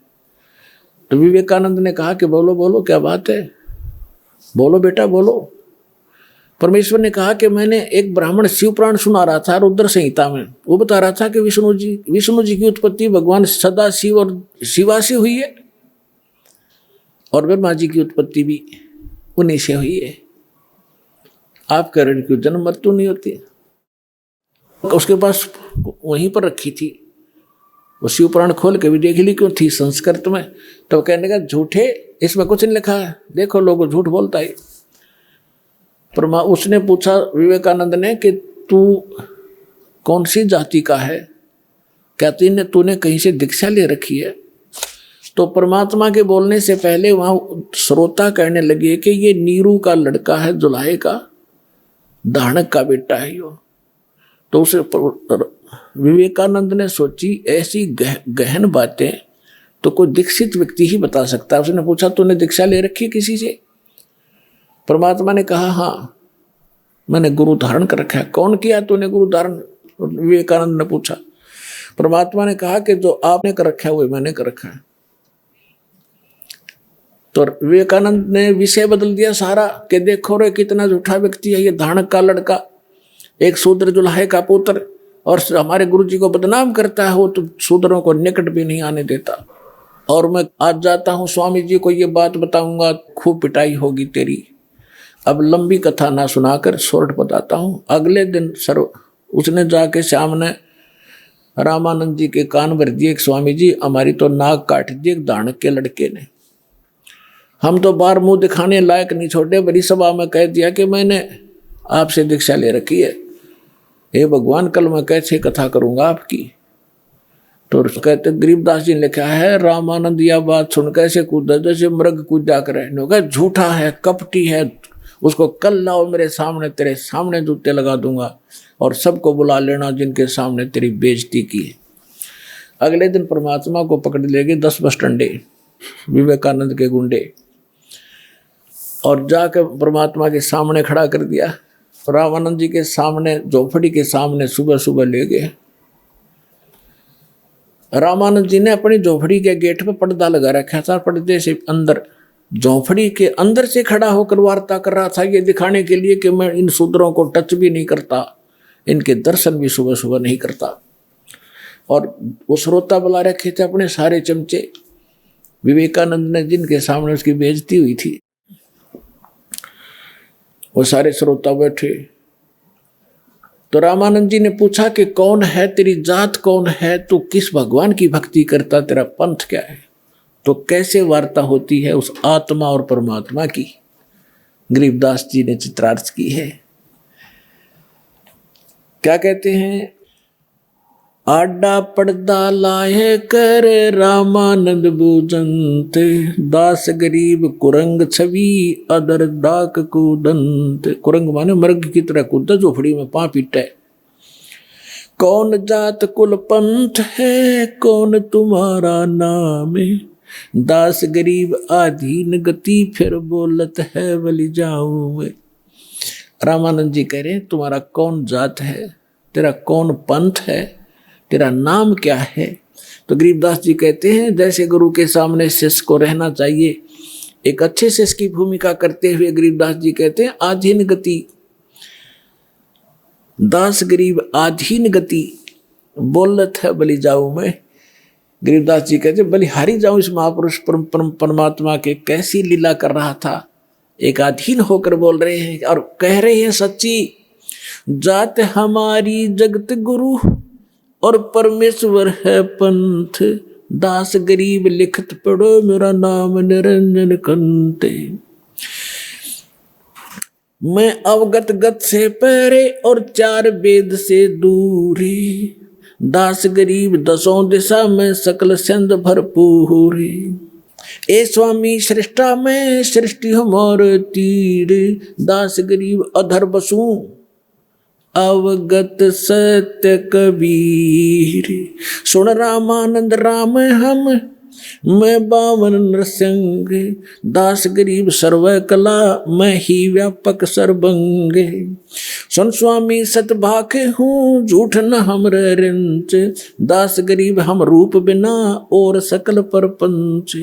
तो विवेकानंद ने कहा कि बोलो बोलो, क्या बात है, बोलो बेटा बोलो। परमेश्वर ने कहा कि मैंने एक ब्राह्मण शिव पुराण सुना रहा था रुद्र संहिता में, वो बता रहा था कि विष्णु जी की उत्पत्ति भगवान सदा शिव और शिवा से हुई है, और ब्रह्मा जी की उत्पत्ति भी उन्हीं से हुई है। आप कह रहे क्यों जन्म मृत्यु नहीं होती। उसके पास वहीं पर रखी थी, वो शिव पुराण खोल के भी देख ली, क्यों थी संस्कृत में। तो कहने का झूठे, इसमें कुछ नहीं लिखा है, देखो लोगों झूठ बोलता है। उसने पूछा विवेकानंद ने कि तू कौन सी जाति का है, कहती ने तूने कहीं से दीक्षा ले रखी है। तो परमात्मा के बोलने से पहले वहां श्रोता कहने लगे कि ये नीरू का लड़का है, जुलाहे का, दानक का बेटा है यो। तो उसे विवेकानंद ने सोची ऐसी गहन बातें तो कोई दीक्षित व्यक्ति ही बता सकता है। उसने पूछा तूने दीक्षा ले रखी है किसी से। परमात्मा ने कहा हाँ मैंने गुरु धारण कर रखा है। कौन किया तूने गुरु धारण, विवेकानंद ने पूछा। परमात्मा ने कहा कि जो आपने कर रखा है वो मैंने कर रखा है। तो विवेकानंद ने विषय बदल दिया सारा कि देखो रे कितना झूठा व्यक्ति है ये, धानक का लड़का, एक शूद्र जुलाहे का पुत्र, और हमारे गुरु जी को बदनाम करता है। वो तो शूद्रों को निकट भी नहीं आने देता। और मैं आज जाता हूँ स्वामी जी को ये बात बताऊंगा, खूब पिटाई होगी तेरी। अब लंबी कथा ना सुनाकर शॉर्ट बताता हूं। अगले दिन उसने जाके सामने रामानंद जी के कान भर दिए, स्वामी जी हमारी तो नाक काट दी एक दानक के लड़के ने, हम तो बाहर मुंह दिखाने लायक नहीं छोड़े, बड़ी सभा में कह दिया कि मैंने आपसे दीक्षा ले रखी है, हे भगवान कल मैं कैसे कथा करूंगा आपकी। तो कहते गरीबदास जी ने लिखा है, रामानंद यह बात सुन कैसे कूदा जैसे मृग कूदा करे, झूठा है, कपटी है, उसको कल लाओ मेरे सामने, तेरे सामने जूते लगा दूंगा और सबको बुला लेना जिनके सामने तेरी बेइज्जती की है। अगले दिन परमात्मा को पकड़ ले गए 10 बस डंडे विवेकानंद के गुंडे और जाकर परमात्मा के सामने खड़ा कर दिया। रामानंद जी के सामने झोपड़ी के सामने सुबह सुबह ले गए। रामानंद जी ने अपनी झोपड़ी के गेट पे पर्दा लगा रखा था, पर्दे से अंदर झोपड़ी के अंदर से खड़ा होकर वार्ता कर रहा था, ये दिखाने के लिए कि मैं इन शूद्रों को टच भी नहीं करता, इनके दर्शन भी सुबह सुबह नहीं करता। और वो श्रोता बुला रखे थे अपने सारे चमचे, विवेकानंद ने जिनके सामने उसकी बेइज्जती हुई थी, वो सारे श्रोता बैठे। तो रामानंद जी ने पूछा कि कौन है, तेरी जात कौन है, तू किस भगवान की भक्ति करता, तेरा पंथ क्या है। तो कैसे वार्ता होती है उस आत्मा और परमात्मा की, गरीबदास जी ने चित्रार्थ की है। क्या कहते हैं, आडा पर्दा लाए कर रामानंद बूजंत, दास गरीब कुरंग छवि अदर डाक कूदंत। कुरंग माने मृग की तरह कूदा, झोपड़ी में पांव पीटे। कौन जात कुल पंथ है, कौन तुम्हारा नाम, दास गरीब आधीन गति फिर बोलत है बलि जाऊं मैं। रामानंद जी कह रहे हैं तुम्हारा कौन जात है, तेरा कौन पंथ है, तेरा नाम क्या है। तो गरीबदास जी कहते हैं जैसे गुरु के सामने शिष्य को रहना चाहिए, एक अच्छे शिष्य की भूमिका करते हुए गरीबदास जी कहते हैं आधीन गति, दास गरीब आधीन गति बोलत है बलि जाऊं मैं। गरीबदास जी कहते बलिहारी जाऊं इस महापुरुष परमात्मा के, कैसी लीला कर रहा था, एक अधीन होकर बोल रहे हैं और कह रहे हैं सच्ची जात हमारी जगत गुरु और परमेश्वर है पंथ, दास गरीब लिखत पढ़ो मेरा नाम निरंजन कंते। मैं अवगत गत से परे और 4 वेद से दूरी, दास गरीब 10 दिशा में सकल सिंध भरपूर। ए स्वामी सृष्टा में सृष्टि हमारे तीर, दास गरीब अधर बसू अवगत सत्य कबीर। सुन रामानंद राम हम मैं 52 नरसिंह, दास गरीब सर्व कला मैं ही व्यापक सर्वंग। सुन स्वामी सतभाख हूँ झूठ न हमरे रिंच, दास गरीब हम रूप बिना और सकल परपंच।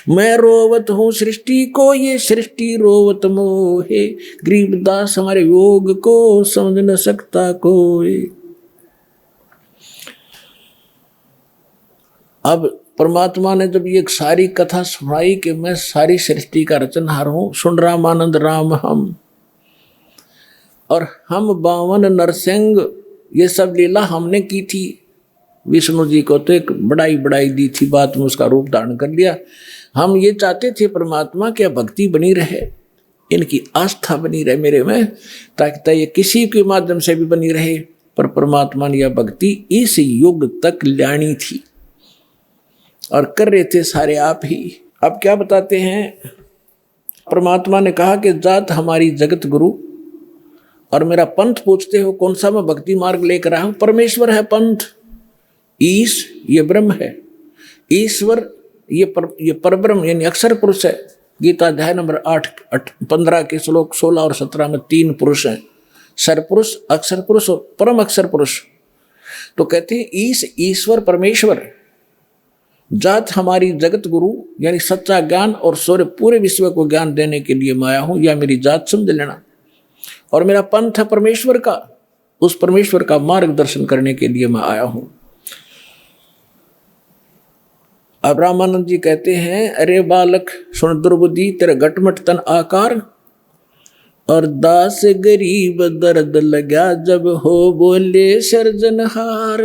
मैं रोवत हूँ सृष्टि को ये सृष्टि रोवत मोहे, गरीब दास हमारे योग को समझ न सकता कोई। अब परमात्मा ने जब ये सारी कथा सुनाई कि मैं सारी सृष्टि का रचनहार हूँ, सुन रामानंद राम हम और हम 52 नरसिंह, ये सब लीला हमने की थी। विष्णु जी को तो एक बढ़ाई दी थी, बात में उसका रूप धारण कर लिया। हम ये चाहते थे परमात्मा की भक्ति बनी रहे, इनकी आस्था बनी रहे मेरे में, ताकि ये किसी के माध्यम से भी बनी रहे। पर परमात्मा ने यह भक्ति इस युग तक लानी थी और कर रहे थे सारे आप ही। अब क्या बताते हैं, परमात्मा ने कहा कि जात हमारी जगत गुरु और मेरा पंथ पूछते हो कौन सा मैं भक्ति मार्ग लेकर आया हूं। परमेश्वर है पंथ, ईश ये ब्रह्म है, ईश्वर ये परब्रह्म यानी अक्षर पुरुष है। गीता अध्याय नंबर 8-15 के श्लोक 16 और 17 में 3 पुरुष हैं, सरपुरुष, अक्षर पुरुष और परम अक्षर पुरुष। तो कहते हैं ईश ईश्वर परमेश्वर, जात हमारी जगत गुरु यानी सच्चा ज्ञान और सूर्य पूरे विश्व को ज्ञान देने के लिए मैं आया हूं, या मेरी जात समझ लेना। और मेरा पंथ है परमेश्वर का, उस परमेश्वर का मार्गदर्शन करने के लिए मैं आया हूं। अब रामानंद जी कहते हैं अरे बालक सुन दुर्बुद्धि, तेरा घटमट तन आकार और दास गरीब दर्द लगा जब हो बोले सर्जनहार।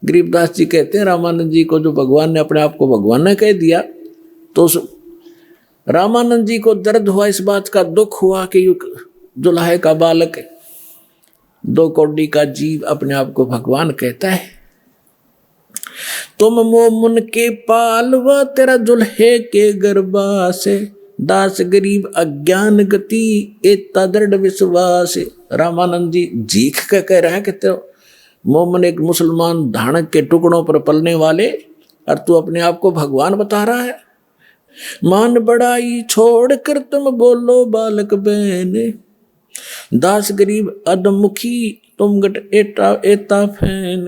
गरीबदास जी कहते हैं रामानंद जी को जो भगवान ने अपने आप को भगवान ने कह दिया, तो रामानंद जी को दर्द हुआ, इस बात का दुख हुआ कि जुलाहे का बालक 2 कौड़ी का जीव अपने आप को भगवान कहता है। तुम मोमुन के पालवा तेरा जुल्हे के गर्भा से, दास गरीब अज्ञान गति एता दृढ़ विश्वास। रामानंद जी जीख के कह रहे हैं कि तो मोमन एक मुसलमान धानक के टुकड़ों पर पलने वाले, और तू अपने आप को भगवान बता रहा है। मान बड़ाई छोड़ कर तुम बोलो बालक बहन, दास गरीब अधमुखी तुम गट एता फैन।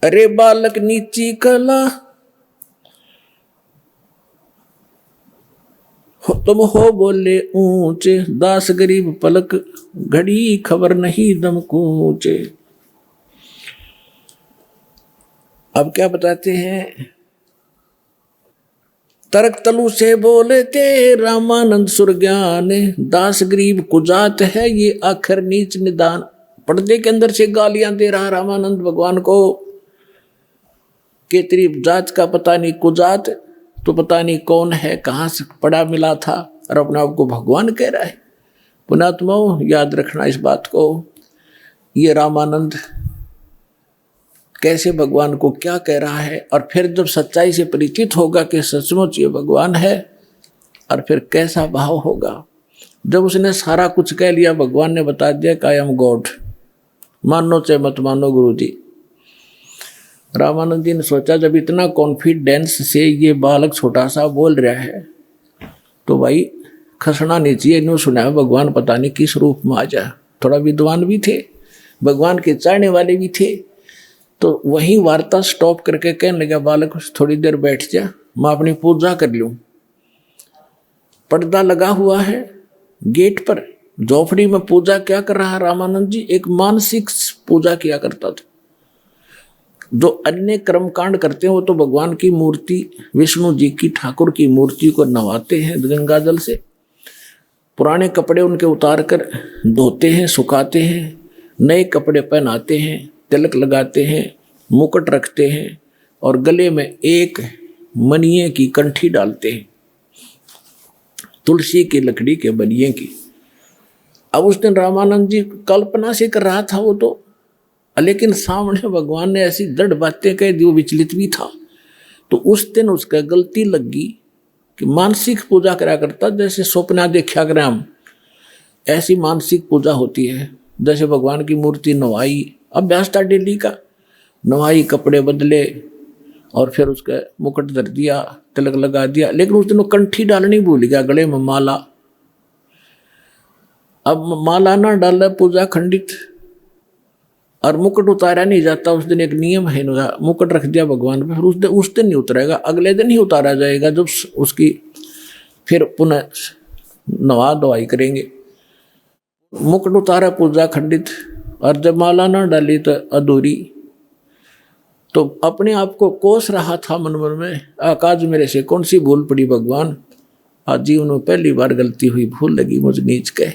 अरे बालक नीची कला तुम हो बोले ऊंचे, दास गरीब पलक घड़ी खबर नहीं दम कूचे। अब क्या बताते हैं, तर्क तलु से बोले थे रामानंद सुरज्ञान, दास गरीब कुजात है ये आखिर नीच निदान। पर्दे के अंदर से गालियां दे रहा रामानंद भगवान को कि तेरी जात का पता नहीं कुजात, तो पता नहीं कौन है, कहाँ से पड़ा मिला था, और अपने आप को भगवान कह रहा है। पुणात्माओं याद रखना इस बात को, ये रामानंद कैसे भगवान को क्या कह रहा है, और फिर जब सच्चाई से परिचित होगा कि सचमुच ये भगवान है, और फिर कैसा भाव होगा। जब उसने सारा कुछ कह लिया, भगवान ने बता दिया कि आई एम गॉड, मानो चाहे मत मानो गुरु जी। रामानंद जी ने सोचा जब इतना कॉन्फिडेंस से ये बालक छोटा सा बोल रहा है, तो भाई खसना नहीं चाहिए, इन्हों सुना भगवान पता नहीं किस रूप में आ जाए। थोड़ा विद्वान भी थे, भगवान के चाहने वाले भी थे, तो वही वार्ता स्टॉप करके कहने लगा, बालक थोड़ी देर बैठ जा, मैं अपनी पूजा कर लूँ। पर्दा लगा हुआ है गेट पर, झोपड़ी में पूजा क्या कर रहा है रामानंद जी, एक मानसिक पूजा किया करता था। जो अन्य कर्म कांड करते हैं वो तो भगवान की मूर्ति, विष्णु जी की, ठाकुर की मूर्ति को नवाते हैं गंगा जल से, पुराने कपड़े उनके उतार कर धोते हैं, सुखाते हैं, नए कपड़े पहनाते हैं, तिलक लगाते हैं, मुकुट रखते हैं, और गले में एक मनिये की कंठी डालते हैं, तुलसी की लकड़ी के बनिए की। अब उस दिन रामानंद जी कल्पना से कर रहा था वो तो, लेकिन सामने भगवान ने ऐसी दृढ़ बातें कह दी, वो विचलित भी था। तो उस दिन उसका गलती लगी कि मानसिक पूजा करा करता, जैसे स्वप्ना देखा करें हम, ऐसी मानसिक पूजा होती है। जैसे भगवान की मूर्ति नवाई, अभ्यास था डेली का, नवाई, कपड़े बदले, और फिर उसका मुकुट धर दिया, तिलक लगा दिया। लेकिन उस दिन वो कंठी डालनी भूल गया, गले में माला। अब माला ना डाला, पूजा खंडित, और मुकुट उतारा नहीं जाता। उस दिन एक नियम है, मुकुट रख दिया भगवान पे, फिर उस दिन नहीं उतरेगा, अगले दिन ही उतारा जाएगा, जब उसकी फिर पुनः नवा धोवाई करेंगे। मुकुट उतारा, पूजा खंडित, और जब माला ना डाली तो अधूरी। तो अपने आप को कोस रहा था मन मन में, आकाश मेरे से कौन सी भूल पड़ी भगवान, आज जीवन में पहली बार गलती हुई, भूल लगी मुझ नीच के,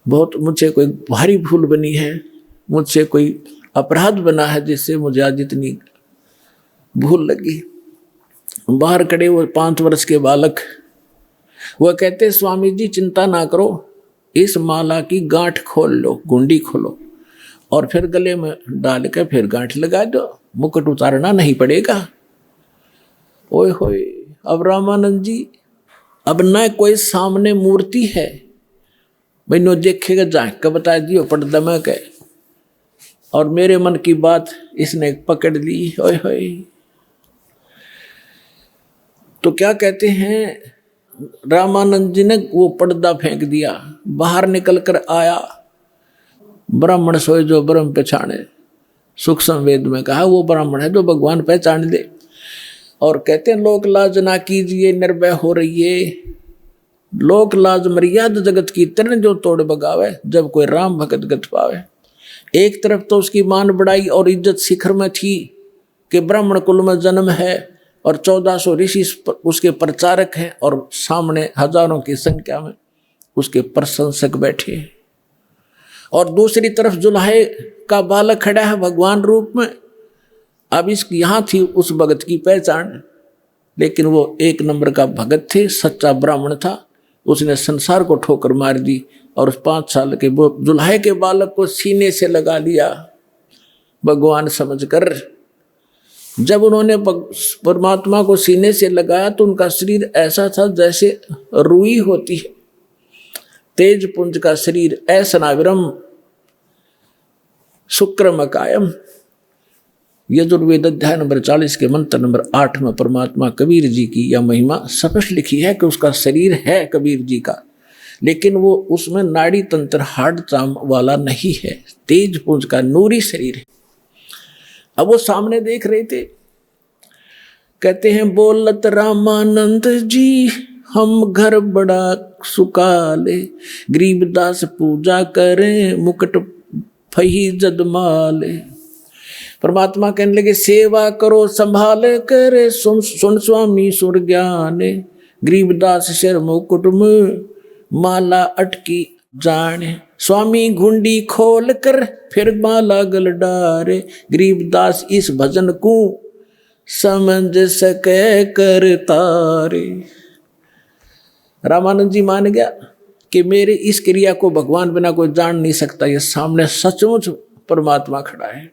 बहुत मुझसे कोई भारी भूल बनी है, मुझसे कोई अपराध बना है जिससे मुझे आज इतनी भूल लगी। बाहर खड़े वो 5 वर्ष के बालक, वह कहते स्वामी जी चिंता ना करो, इस माला की गांठ खोल लो, गुंडी खोलो, और फिर गले में डाल के फिर गांठ लगा दो, मुकुट उतारना नहीं पड़ेगा। ओए होए, अब रामानंद जी, अब न कोई सामने मूर्ति है, मैंने देखेगा झांक के बता दियो पर्दा में के, और मेरे मन की बात इसने पकड़ ली। ओए होए, तो क्या कहते हैं, रामानंद जी ने वो पर्दा फेंक दिया, बाहर निकल कर आया। ब्राह्मण सोए जो ब्रह्म पहचाने, सूक्ष्म वेद में कहा वो ब्राह्मण है जो भगवान पहचान दे। और कहते हैं लोक लाज ना कीजिए, निर्भय हो रहिए, लोक लाज मर्यादा जगत की तरण जो तोड़ बगावे, जब कोई राम भगत गत पावे। एक तरफ तो उसकी मान बढ़ाई और इज्जत शिखर में थी कि ब्राह्मण कुल में जन्म है, और 1400 ऋषि उसके प्रचारक हैं और सामने हजारों की संख्या में उसके प्रशंसक बैठे हैं। और दूसरी तरफ जुल्हे का बालक खड़ा है भगवान रूप में। अब इस यहाँ थी उस भगत की पहचान, लेकिन वो एक नंबर का भगत थे, सच्चा ब्राह्मण था। उसने संसार को ठोकर मार दी और उस 5 साल के जुल्हे के बालक को सीने से लगा लिया भगवान समझकर। जब उन्होंने परमात्मा को सीने से लगाया तो उनका शरीर ऐसा था जैसे रुई होती है, तेज पुंज का शरीर, ऐसनाविरम शुक्रमकायम। यजुर्वेद अध्याय नंबर 40 के मंत्र नंबर 8 में परमात्मा कबीर जी की यह महिमा स्पष्ट लिखी है कि उसका शरीर है कबीर जी का, लेकिन वो उसमें नाड़ी तंत्र हार्ड चाम वाला नहीं है, तेज पुंज का नूरी शरीर है। अब वो सामने देख रहे थे, कहते हैं बोलत रामानंद जी हम घर बड़ा सुकाले, गरीबदास पूजा करें मुकुट फही जदमाले। परमात्मा कहने लगे सेवा करो संभाल करे, सुन स्वामी सुर ज्ञाने, गरीबदास सिर मुकुट में माला अटकी जाने। स्वामी घुंडी खोल कर फिर माला गल डारे, गरीबदास इस भजन को समझ सके कर तारे। रामानंद जी मान गया कि मेरे इस क्रिया को भगवान बिना कोई जान नहीं सकता, ये सामने सचमुच परमात्मा खड़ा है।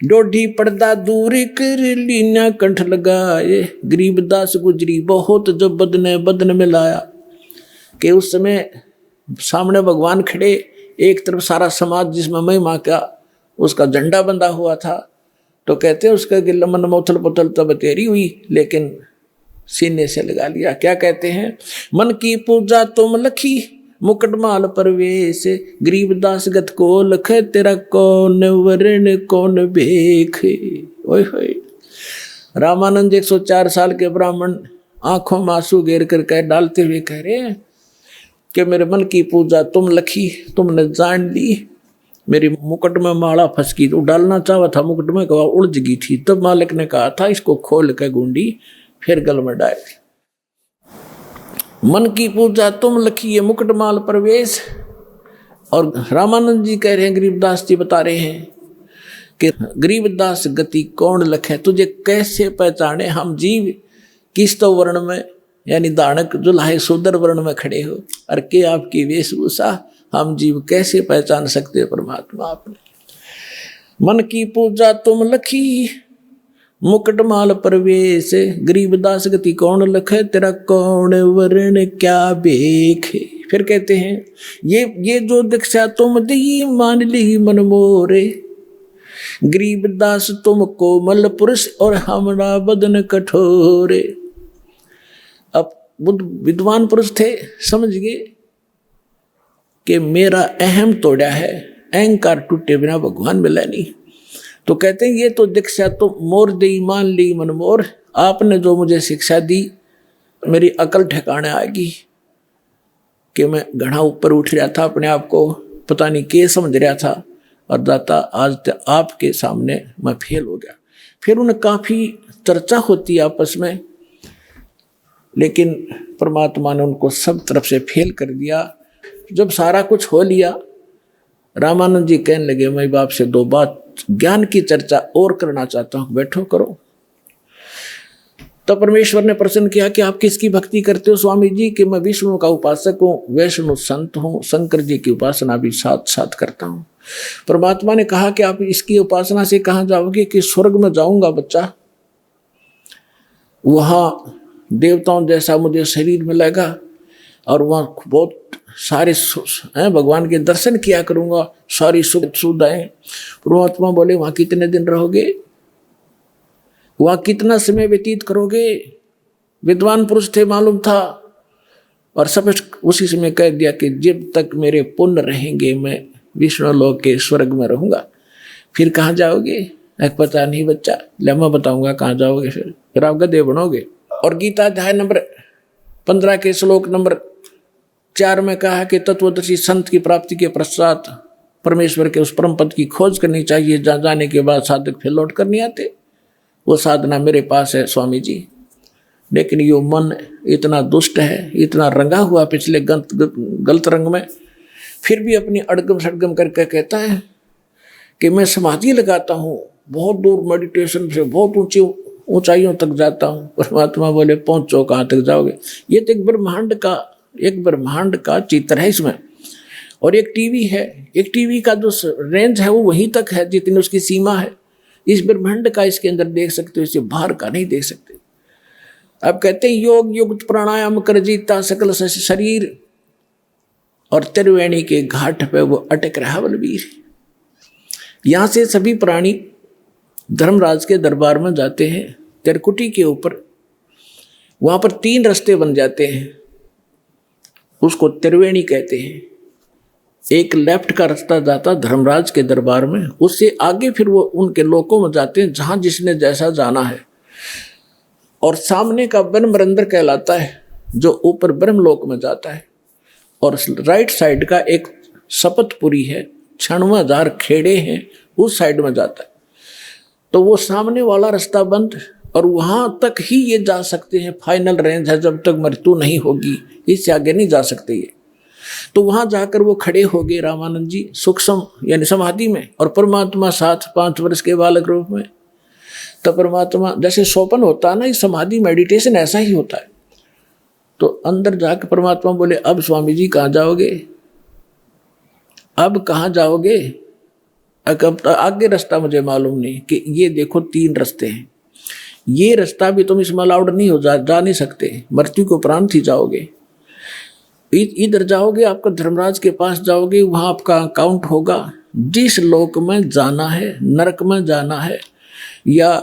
डोढ़ी पर्दा दूर कर लीना कंठ लगाए, गरीबदास गुजरी बहुत जो बदन में लाया। कि उस समय सामने भगवान खड़े, एक तरफ सारा समाज जिसमें महिमा का उसका झंडा बंधा हुआ था, तो कहते हैं उसका गिल्ला मन मोथल पुथल तब तेरी हुई, लेकिन सीने से लगा लिया। क्या कहते हैं, मन की पूजा तुम लखी मुकटमाल परवेश, गरीबदास गत को लख तेरा कौन वर्ण कौन भेख। ओए होए। रामानंद 104 साल के ब्राह्मण आंखों में आंसू घेर कर कह डालते हुए कह रहे हैं कि मेरे मन की पूजा तुम लखी, तुमने जान ली। मेरी मुकुट में माला फंस गई, तो डालना चाहा था मुकुट में, कहा उलझ गई थी। तब मालिक ने कहा था इसको खोल के गुंडी फिर गल में डाल। मन की पूजा तुम लखी मुकुटमाल प्रवेश। और रामानंद जी कह रहे हैं, गरीबदास जी बता रहे हैं कि गरीबदास गति कौन लखे, तुझे कैसे पहचाने। हम जीव किस तो वर्ण में यानी दानक जुल्हे शूद्र वर्ण में खड़े हो, और के आपकी वेशभूषा, हम जीव कैसे पहचान सकते परमात्मा आपने। मन की पूजा तुम लखी मुकुटमाल प्रवेश, गरीबदास गति कौन लखे तेरा कौन वर्ण क्या भेख। फिर कहते हैं ये जो दीक्षा तुम दी मान ली मन मोरे, गरीबदास तुम कोमल पुरुष और हमरा बदन कठोरे। अब बुद्ध विद्वान पुरुष थे, समझ गए कि मेरा अहम तोड़ा है, अहंकार टूटे बिना भगवान मिला नहीं। तो कहते हैं ये तो दीक्षा तो मोर दी मान ली मन मोर, आपने जो मुझे शिक्षा दी मेरी अकल ठिकाने आएगी कि मैं घना ऊपर उठ रहा था, अपने आप को पता नहीं क्या समझ रहा था, और दाता आज आपके सामने मैं फेल हो गया। फिर उन्हें काफ़ी चर्चा होती आपस में, लेकिन परमात्मा ने उनको सब तरफ से फेल कर दिया। जब सारा कुछ हो लिया, रामानंद जी कहने लगे मैं बाप से 2 बात ज्ञान की चर्चा और करना चाहता हूँ, बैठो करो। तब परमेश्वर ने प्रश्न किया कि आप किसकी भक्ति करते हो स्वामी जी। कि मैं विष्णु का उपासक हूँ, वैष्णु संत हूँ, शंकर जी की उपासना भी साथ साथ करता हूँ। परमात्मा ने कहा कि आप इसकी उपासना से कहाँ जाओगे। कि स्वर्ग में जाऊंगा बच्चा, वहाँ देवताओं जैसा मुझे शरीर मिलेगा और वहाँ बहुत सारे भगवान के दर्शन किया करूँगा, सारी सुख सुविधाएं। परमात्मा बोले वहाँ कितने दिन रहोगे, वहाँ कितना समय व्यतीत करोगे। विद्वान पुरुष थे मालूम था, और सब उसी समय कह दिया कि जब तक मेरे पुण्य रहेंगे मैं विष्णु लोक के स्वर्ग में रहूँगा। फिर कहाँ जाओगे, पता नहीं बच्चा, ले मैं बताऊँगा कहाँ जाओगे। फिर आप गधे बनोगे। और गीता अध्याय नंबर 15 के श्लोक नंबर 4 में कहा कि तत्वदर्शी संत की प्राप्ति के पश्चात परमेश्वर के उस परम पद की खोज करनी चाहिए, जहाँ जाने के बाद साधक फिर लौट कर नहीं आते। वो साधना मेरे पास है स्वामी जी, लेकिन यो मन इतना दुष्ट है, इतना रंगा हुआ पिछले गलत रंग में, फिर भी अपनी अड़गम सड़गम करके कहता है कि मैं समाधि लगाता हूँ, बहुत दूर मेडिटेशन से बहुत ऊंची ऊंचाइयों तक जाता हूँ। परमात्मा बोले पहुँचो, कहाँ तक जाओगे? ये तो एक ब्रह्मांड का चित्र है इसमें, और एक टीवी है, एक टीवी का जो रेंज है वो वहीं तक है जितनी उसकी सीमा है। इस ब्रह्मांड का इसके अंदर देख सकते हो, इससे बाहर का नहीं देख सकते। अब कहते हैं योग युक्त प्राणायाम कर जीता सकल शरीर, और त्रिवेणी के घाट पे वो अटक रहा बलवीर। यहाँ से सभी प्राणी धर्मराज के दरबार में जाते हैं, त्रिकुटी के ऊपर, वहाँ पर 3 रास्ते बन जाते हैं, उसको त्रिवेणी कहते हैं। एक लेफ्ट का रास्ता जाता धर्मराज के दरबार में, उससे आगे फिर वो उनके लोकों में जाते हैं जहाँ जिसने जैसा जाना है, और सामने का ब्रह्मरंध्र कहलाता है जो ऊपर ब्रह्मलोक में जाता है, और राइट साइड का एक शपथपुरी है, 96,000 खेड़े हैं, उस साइड में जाता है। तो वो सामने वाला रास्ता बंद, और वहाँ तक ही ये जा सकते हैं, फाइनल रेंज है, जब तक मृत्यु नहीं होगी इससे आगे नहीं जा सकते ये। तो वहाँ जाकर वो खड़े हो गए रामानंद जी सूक्ष्म यानी समाधि में, और परमात्मा साथ 5 वर्ष के बालक रूप में। तो परमात्मा जैसे सोपन होता है ना, इस समाधि मेडिटेशन ऐसा ही होता है। तो अंदर जाकर परमात्मा बोले अब स्वामी जी कहाँ जाओगे, अब कहाँ जाओगे? अब आगे रास्ता मुझे मालूम नहीं, कि ये देखो 3 रास्ते हैं, ये रास्ता भी तुम इसमें अलाउड नहीं हो, जा नहीं सकते, मृत्यु के उपरांत ही जाओगे। इधर जाओगे आपका धर्मराज के पास जाओगे, वहाँ आपका अकाउंट होगा, जिस लोक में जाना है, नरक में जाना है या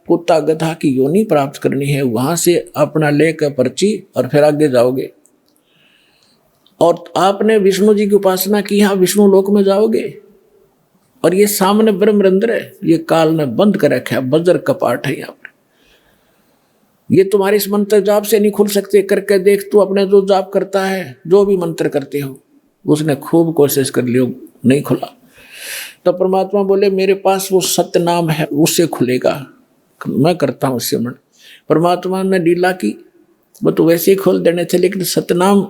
कुत्ता गधा की योनि प्राप्त करनी है, वहाँ से अपना लेकर पर्ची और फिर आगे जाओगे। और आपने विष्णु जी की उपासना की, यहाँ विष्णु लोक में जाओगे। और ये सामने ब्रह्मरंध्र है, ये काल ने बंद कर रखा है, वज्र कपाट है यहाँ पर। ये तुम्हारे इस मंत्र जाप से नहीं खुल सकते, करके देख तू अपने जो जाप करता है, जो भी मंत्र करते हो, उसने खूब कोशिश कर लियो, नहीं खुला। तो परमात्मा बोले मेरे पास वो सत्य नाम है, उससे खुलेगा, मैं करता हूँ उससे मन। परमात्मा ने लीला की, वो तो वैसे ही खोल देने थे, लेकिन सतनाम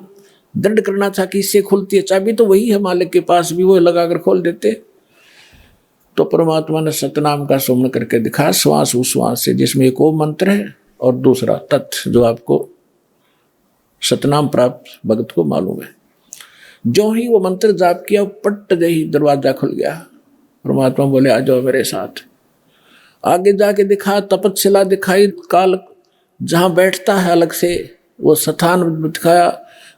दृढ़ करना था कि इससे खुलती है। चाबी तो वही है मालिक के पास भी, वो लगाकर खोल देते। तो परमात्मा ने सतनाम का सुमन करके दिखा, श्वास उश्वास से, जिसमें एक वो मंत्र है और दूसरा तत्व जो आपको सतनाम प्राप्त भगत को मालूम है। जो ही वो मंत्र जाप किया, पट दे ही दरवाजा खुल गया। परमात्मा बोले आ जाओ मेरे साथ। आगे जाके दिखा, तपस्या दिखाई, काल जहाँ बैठता है अलग से वो स्थान दिखाया,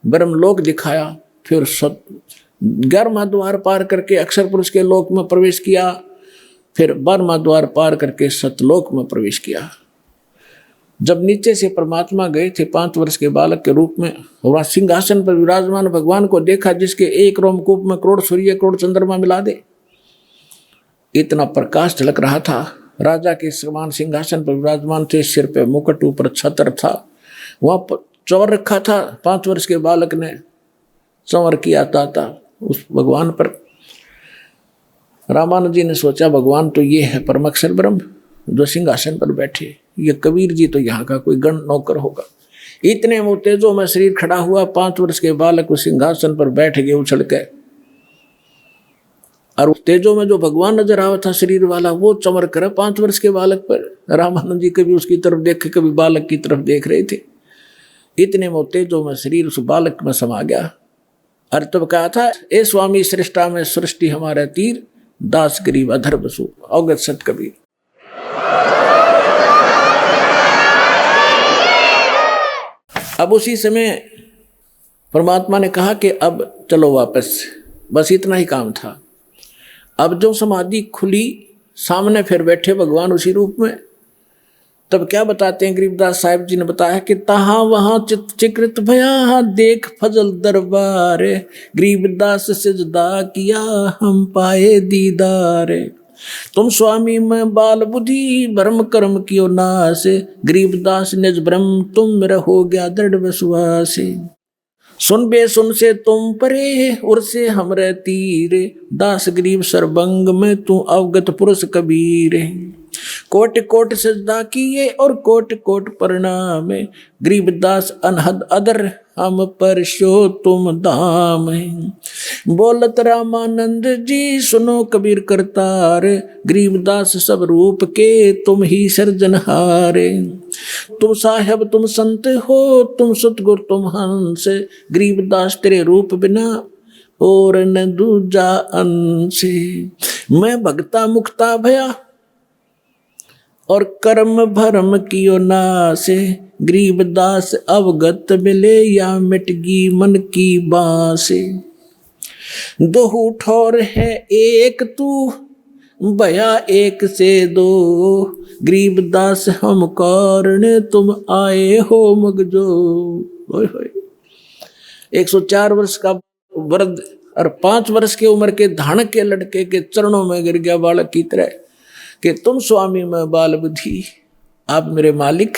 ब्रह्मलोक दिखाया। फिर 11वां द्वार पार करके अक्षर पुरुष के लोक में प्रवेश किया, फिर 12वां द्वार पार करके सतलोक में प्रवेश किया। जब नीचे से परमात्मा गए थे 5 वर्ष के बालक के रूप में, वहाँ सिंहासन पर विराजमान भगवान को देखा, जिसके एक रोमकूप में करोड़ सूर्य करोड़ चंद्रमा मिला दे, इतना प्रकाश झलक रहा था। राजा के समान सिंहासन पर विराजमान थे, सिर पे मुकुट, ऊपर छत्र था, वहाँ चौर रखा था। 5 वर्ष के बालक ने चौर किया था उस भगवान पर। रामानंद जी ने सोचा भगवान तो ये है परमक्षर ब्रह्म जो सिंहासन पर बैठे, ये कबीर जी तो यहाँ का कोई गण नौकर होगा। इतने वो तेजों में शरीर खड़ा हुआ, 5 वर्ष के बालक उस सिंहासन पर बैठ गए उछल के, और तेजों में जो भगवान नजर आवा था शरीर वाला, वो चमर कर 5 वर्ष के बालक पर। रामानंद जी कभी उसकी तरफ देखे, कभी बालक की तरफ देख रहे थे। इतने वो तेजों में शरीर उस बालक में समा गया। और तब कहा था, ए स्वामी श्रेष्ठा में सृष्टि हमारा तीर, दास गरीब अधर बसु, अवगत सत कबीर। अब उसी समय परमात्मा ने कहा कि अब चलो वापस, बस इतना ही काम था। अब जो समाधि खुली, सामने फिर बैठे भगवान उसी रूप में। तब क्या बताते हैं गरीबदास साहिब जी ने बताया कि तहाँ वहाँ चिकृत भया देख फजल दरबार, गरीबदास सिजदा किया हम पाए दीदार। तुम स्वामी में बाल बुद्धि भ्रम कर्म कियो नाश, गरीबदास निज ब्रह्म तुम रहो गया दृढ़ विश्वास। सुन बे सुन से तुम परे उर से हमरे तीर, दास गरीब सरबंग में तू अवगत पुरुष कबीर। कोट कोट सजदा किए और कोट कोट प्रणाम। गरीबदास अनहद अदर हम पर शो तुम धाम। बोलत रामानंद जी सुनो कबीर करतार, गरीबदास सब रूप के तुम ही सर्जनहार। तुम साहेब तुम संत हो, तुम सतगुर तुम हंस, गरीबदास तेरे रूप बिना और न दूजा अंश। मैं भगता मुक्ता भया और कर्म भरम कियो नाश, गरीबदास अवगत मिले या मिटगी मन की बास। दोहू ठौर है एक तू भया एक से दो, गरीबदास हम कारण तुम आए हो मगजो। 104 वर्ष का वृद्ध और 5 वर्ष की उम्र के धान के लड़के के चरणों में गिर गया बालक की तरह कि तुम स्वामी मैं बाल बुद्धि, आप मेरे मालिक।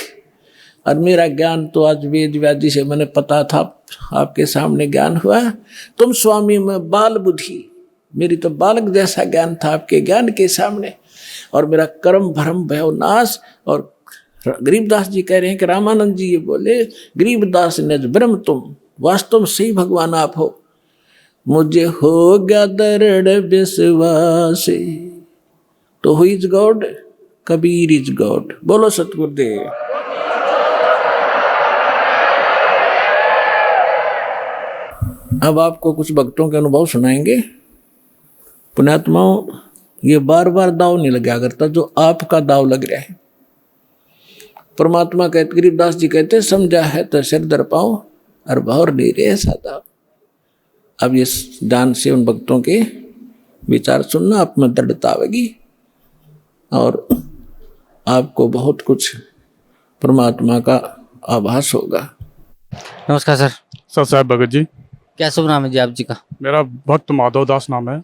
और मेरा ज्ञान तो आज वेद व्याधि से मैंने पता था, आपके सामने ज्ञान हुआ। तुम स्वामी मैं बाल बुद्धि, मेरी तो बालक जैसा ज्ञान था आपके ज्ञान के सामने, और मेरा कर्म भरम भयो नाश। और गरीबदास जी कह रहे हैं कि रामानंद जी ये बोले, गरीबदास निज ब्रह्म तुम, वास्तव में सही भगवान आप हो। मुझे हो गया दृढ़ विश्वास, तो who is God, Kabir is God. बोलो सतगुरुदेव। अब आपको कुछ भक्तों के अनुभव सुनाएंगे। पुण्यात्माओं, ये बार बार दाव नहीं लगा करता जो आपका दाव लग रहा है। परमात्मा कहते, गरीबदास जी कहते, समझा है तो सिर दर पाओ और भौर नहीं रहे सादा। अब ये ध्यान से उन भक्तों के विचार सुनना, आप में दृढ़ता आवेगी और आपको बहुत कुछ परमात्मा का आभास होगा। नमस्कार सर। सर साहब भगत जी। क्या शुभ नाम है जी आप जी का? मेरा भक्त माधव दास नाम है।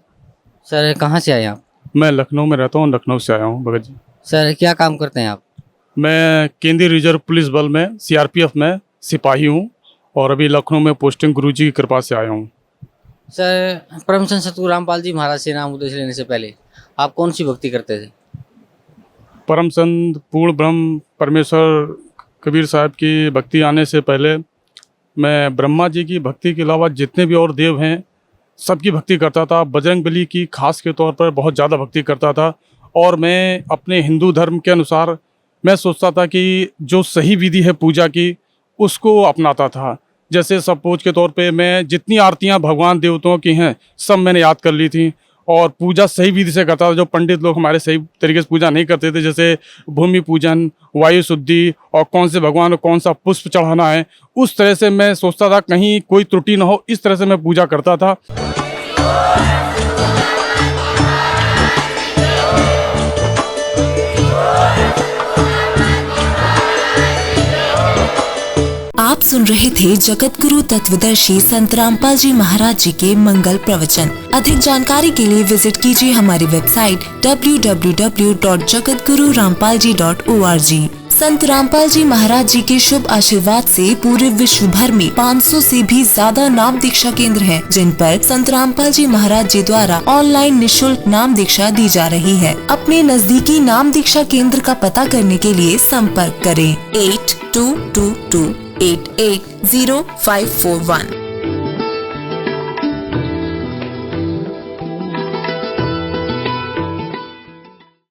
सर कहाँ से आए आप? मैं लखनऊ में रहता हूँ, लखनऊ से आया हूँ भगत जी। सर क्या काम करते हैं आप? मैं केंद्रीय रिजर्व पुलिस बल में सीआरपीएफ में सिपाही हूँ और अभी लखनऊ में पोस्टिंग गुरुजी की कृपा से आया हूँ। सर परम संत सतगुरु रामपाल जी महाराज से नाम उपदेश लेने से पहले आप कौन सी भक्ति करते थे? परम संत पूर्ण ब्रह्म परमेश्वर कबीर साहब की भक्ति आने से पहले मैं ब्रह्मा जी की भक्ति के अलावा जितने भी और देव हैं सबकी भक्ति करता था। बजरंगबली की खास के तौर पर बहुत ज़्यादा भक्ति करता था। और मैं अपने हिंदू धर्म के अनुसार मैं सोचता था कि जो सही विधि है पूजा की उसको अपनाता था। जैसे सपोज के तौर पे मैं जितनी आरतियां भगवान देवताओं की हैं सब मैंने याद कर ली थी और पूजा सही विधि से करता था। जो पंडित लोग हमारे सही तरीके से पूजा नहीं करते थे, जैसे भूमि पूजन, वायु शुद्धि और कौन से भगवान को कौन सा पुष्प चढ़ाना है, उस तरह से मैं सोचता था कहीं कोई त्रुटि ना हो, इस तरह से मैं पूजा करता था। आप सुन रहे थे जगत गुरु तत्वदर्शी संत रामपाल जी महाराज जी के मंगल प्रवचन। अधिक जानकारी के लिए विजिट कीजिए हमारी वेबसाइट www.jagatgururampalji.org। संत रामपाल जी महाराज जी के शुभ आशीर्वाद से पूरे विश्व भर में 500 से भी ज्यादा नाम दीक्षा केंद्र हैं, जिन पर संत रामपाल जी महाराज जी द्वारा ऑनलाइन निशुल्क नाम दीक्षा दी जा रही है। अपने नजदीकी नाम दीक्षा केंद्र का पता करने के लिए संपर्क करें 8222880541।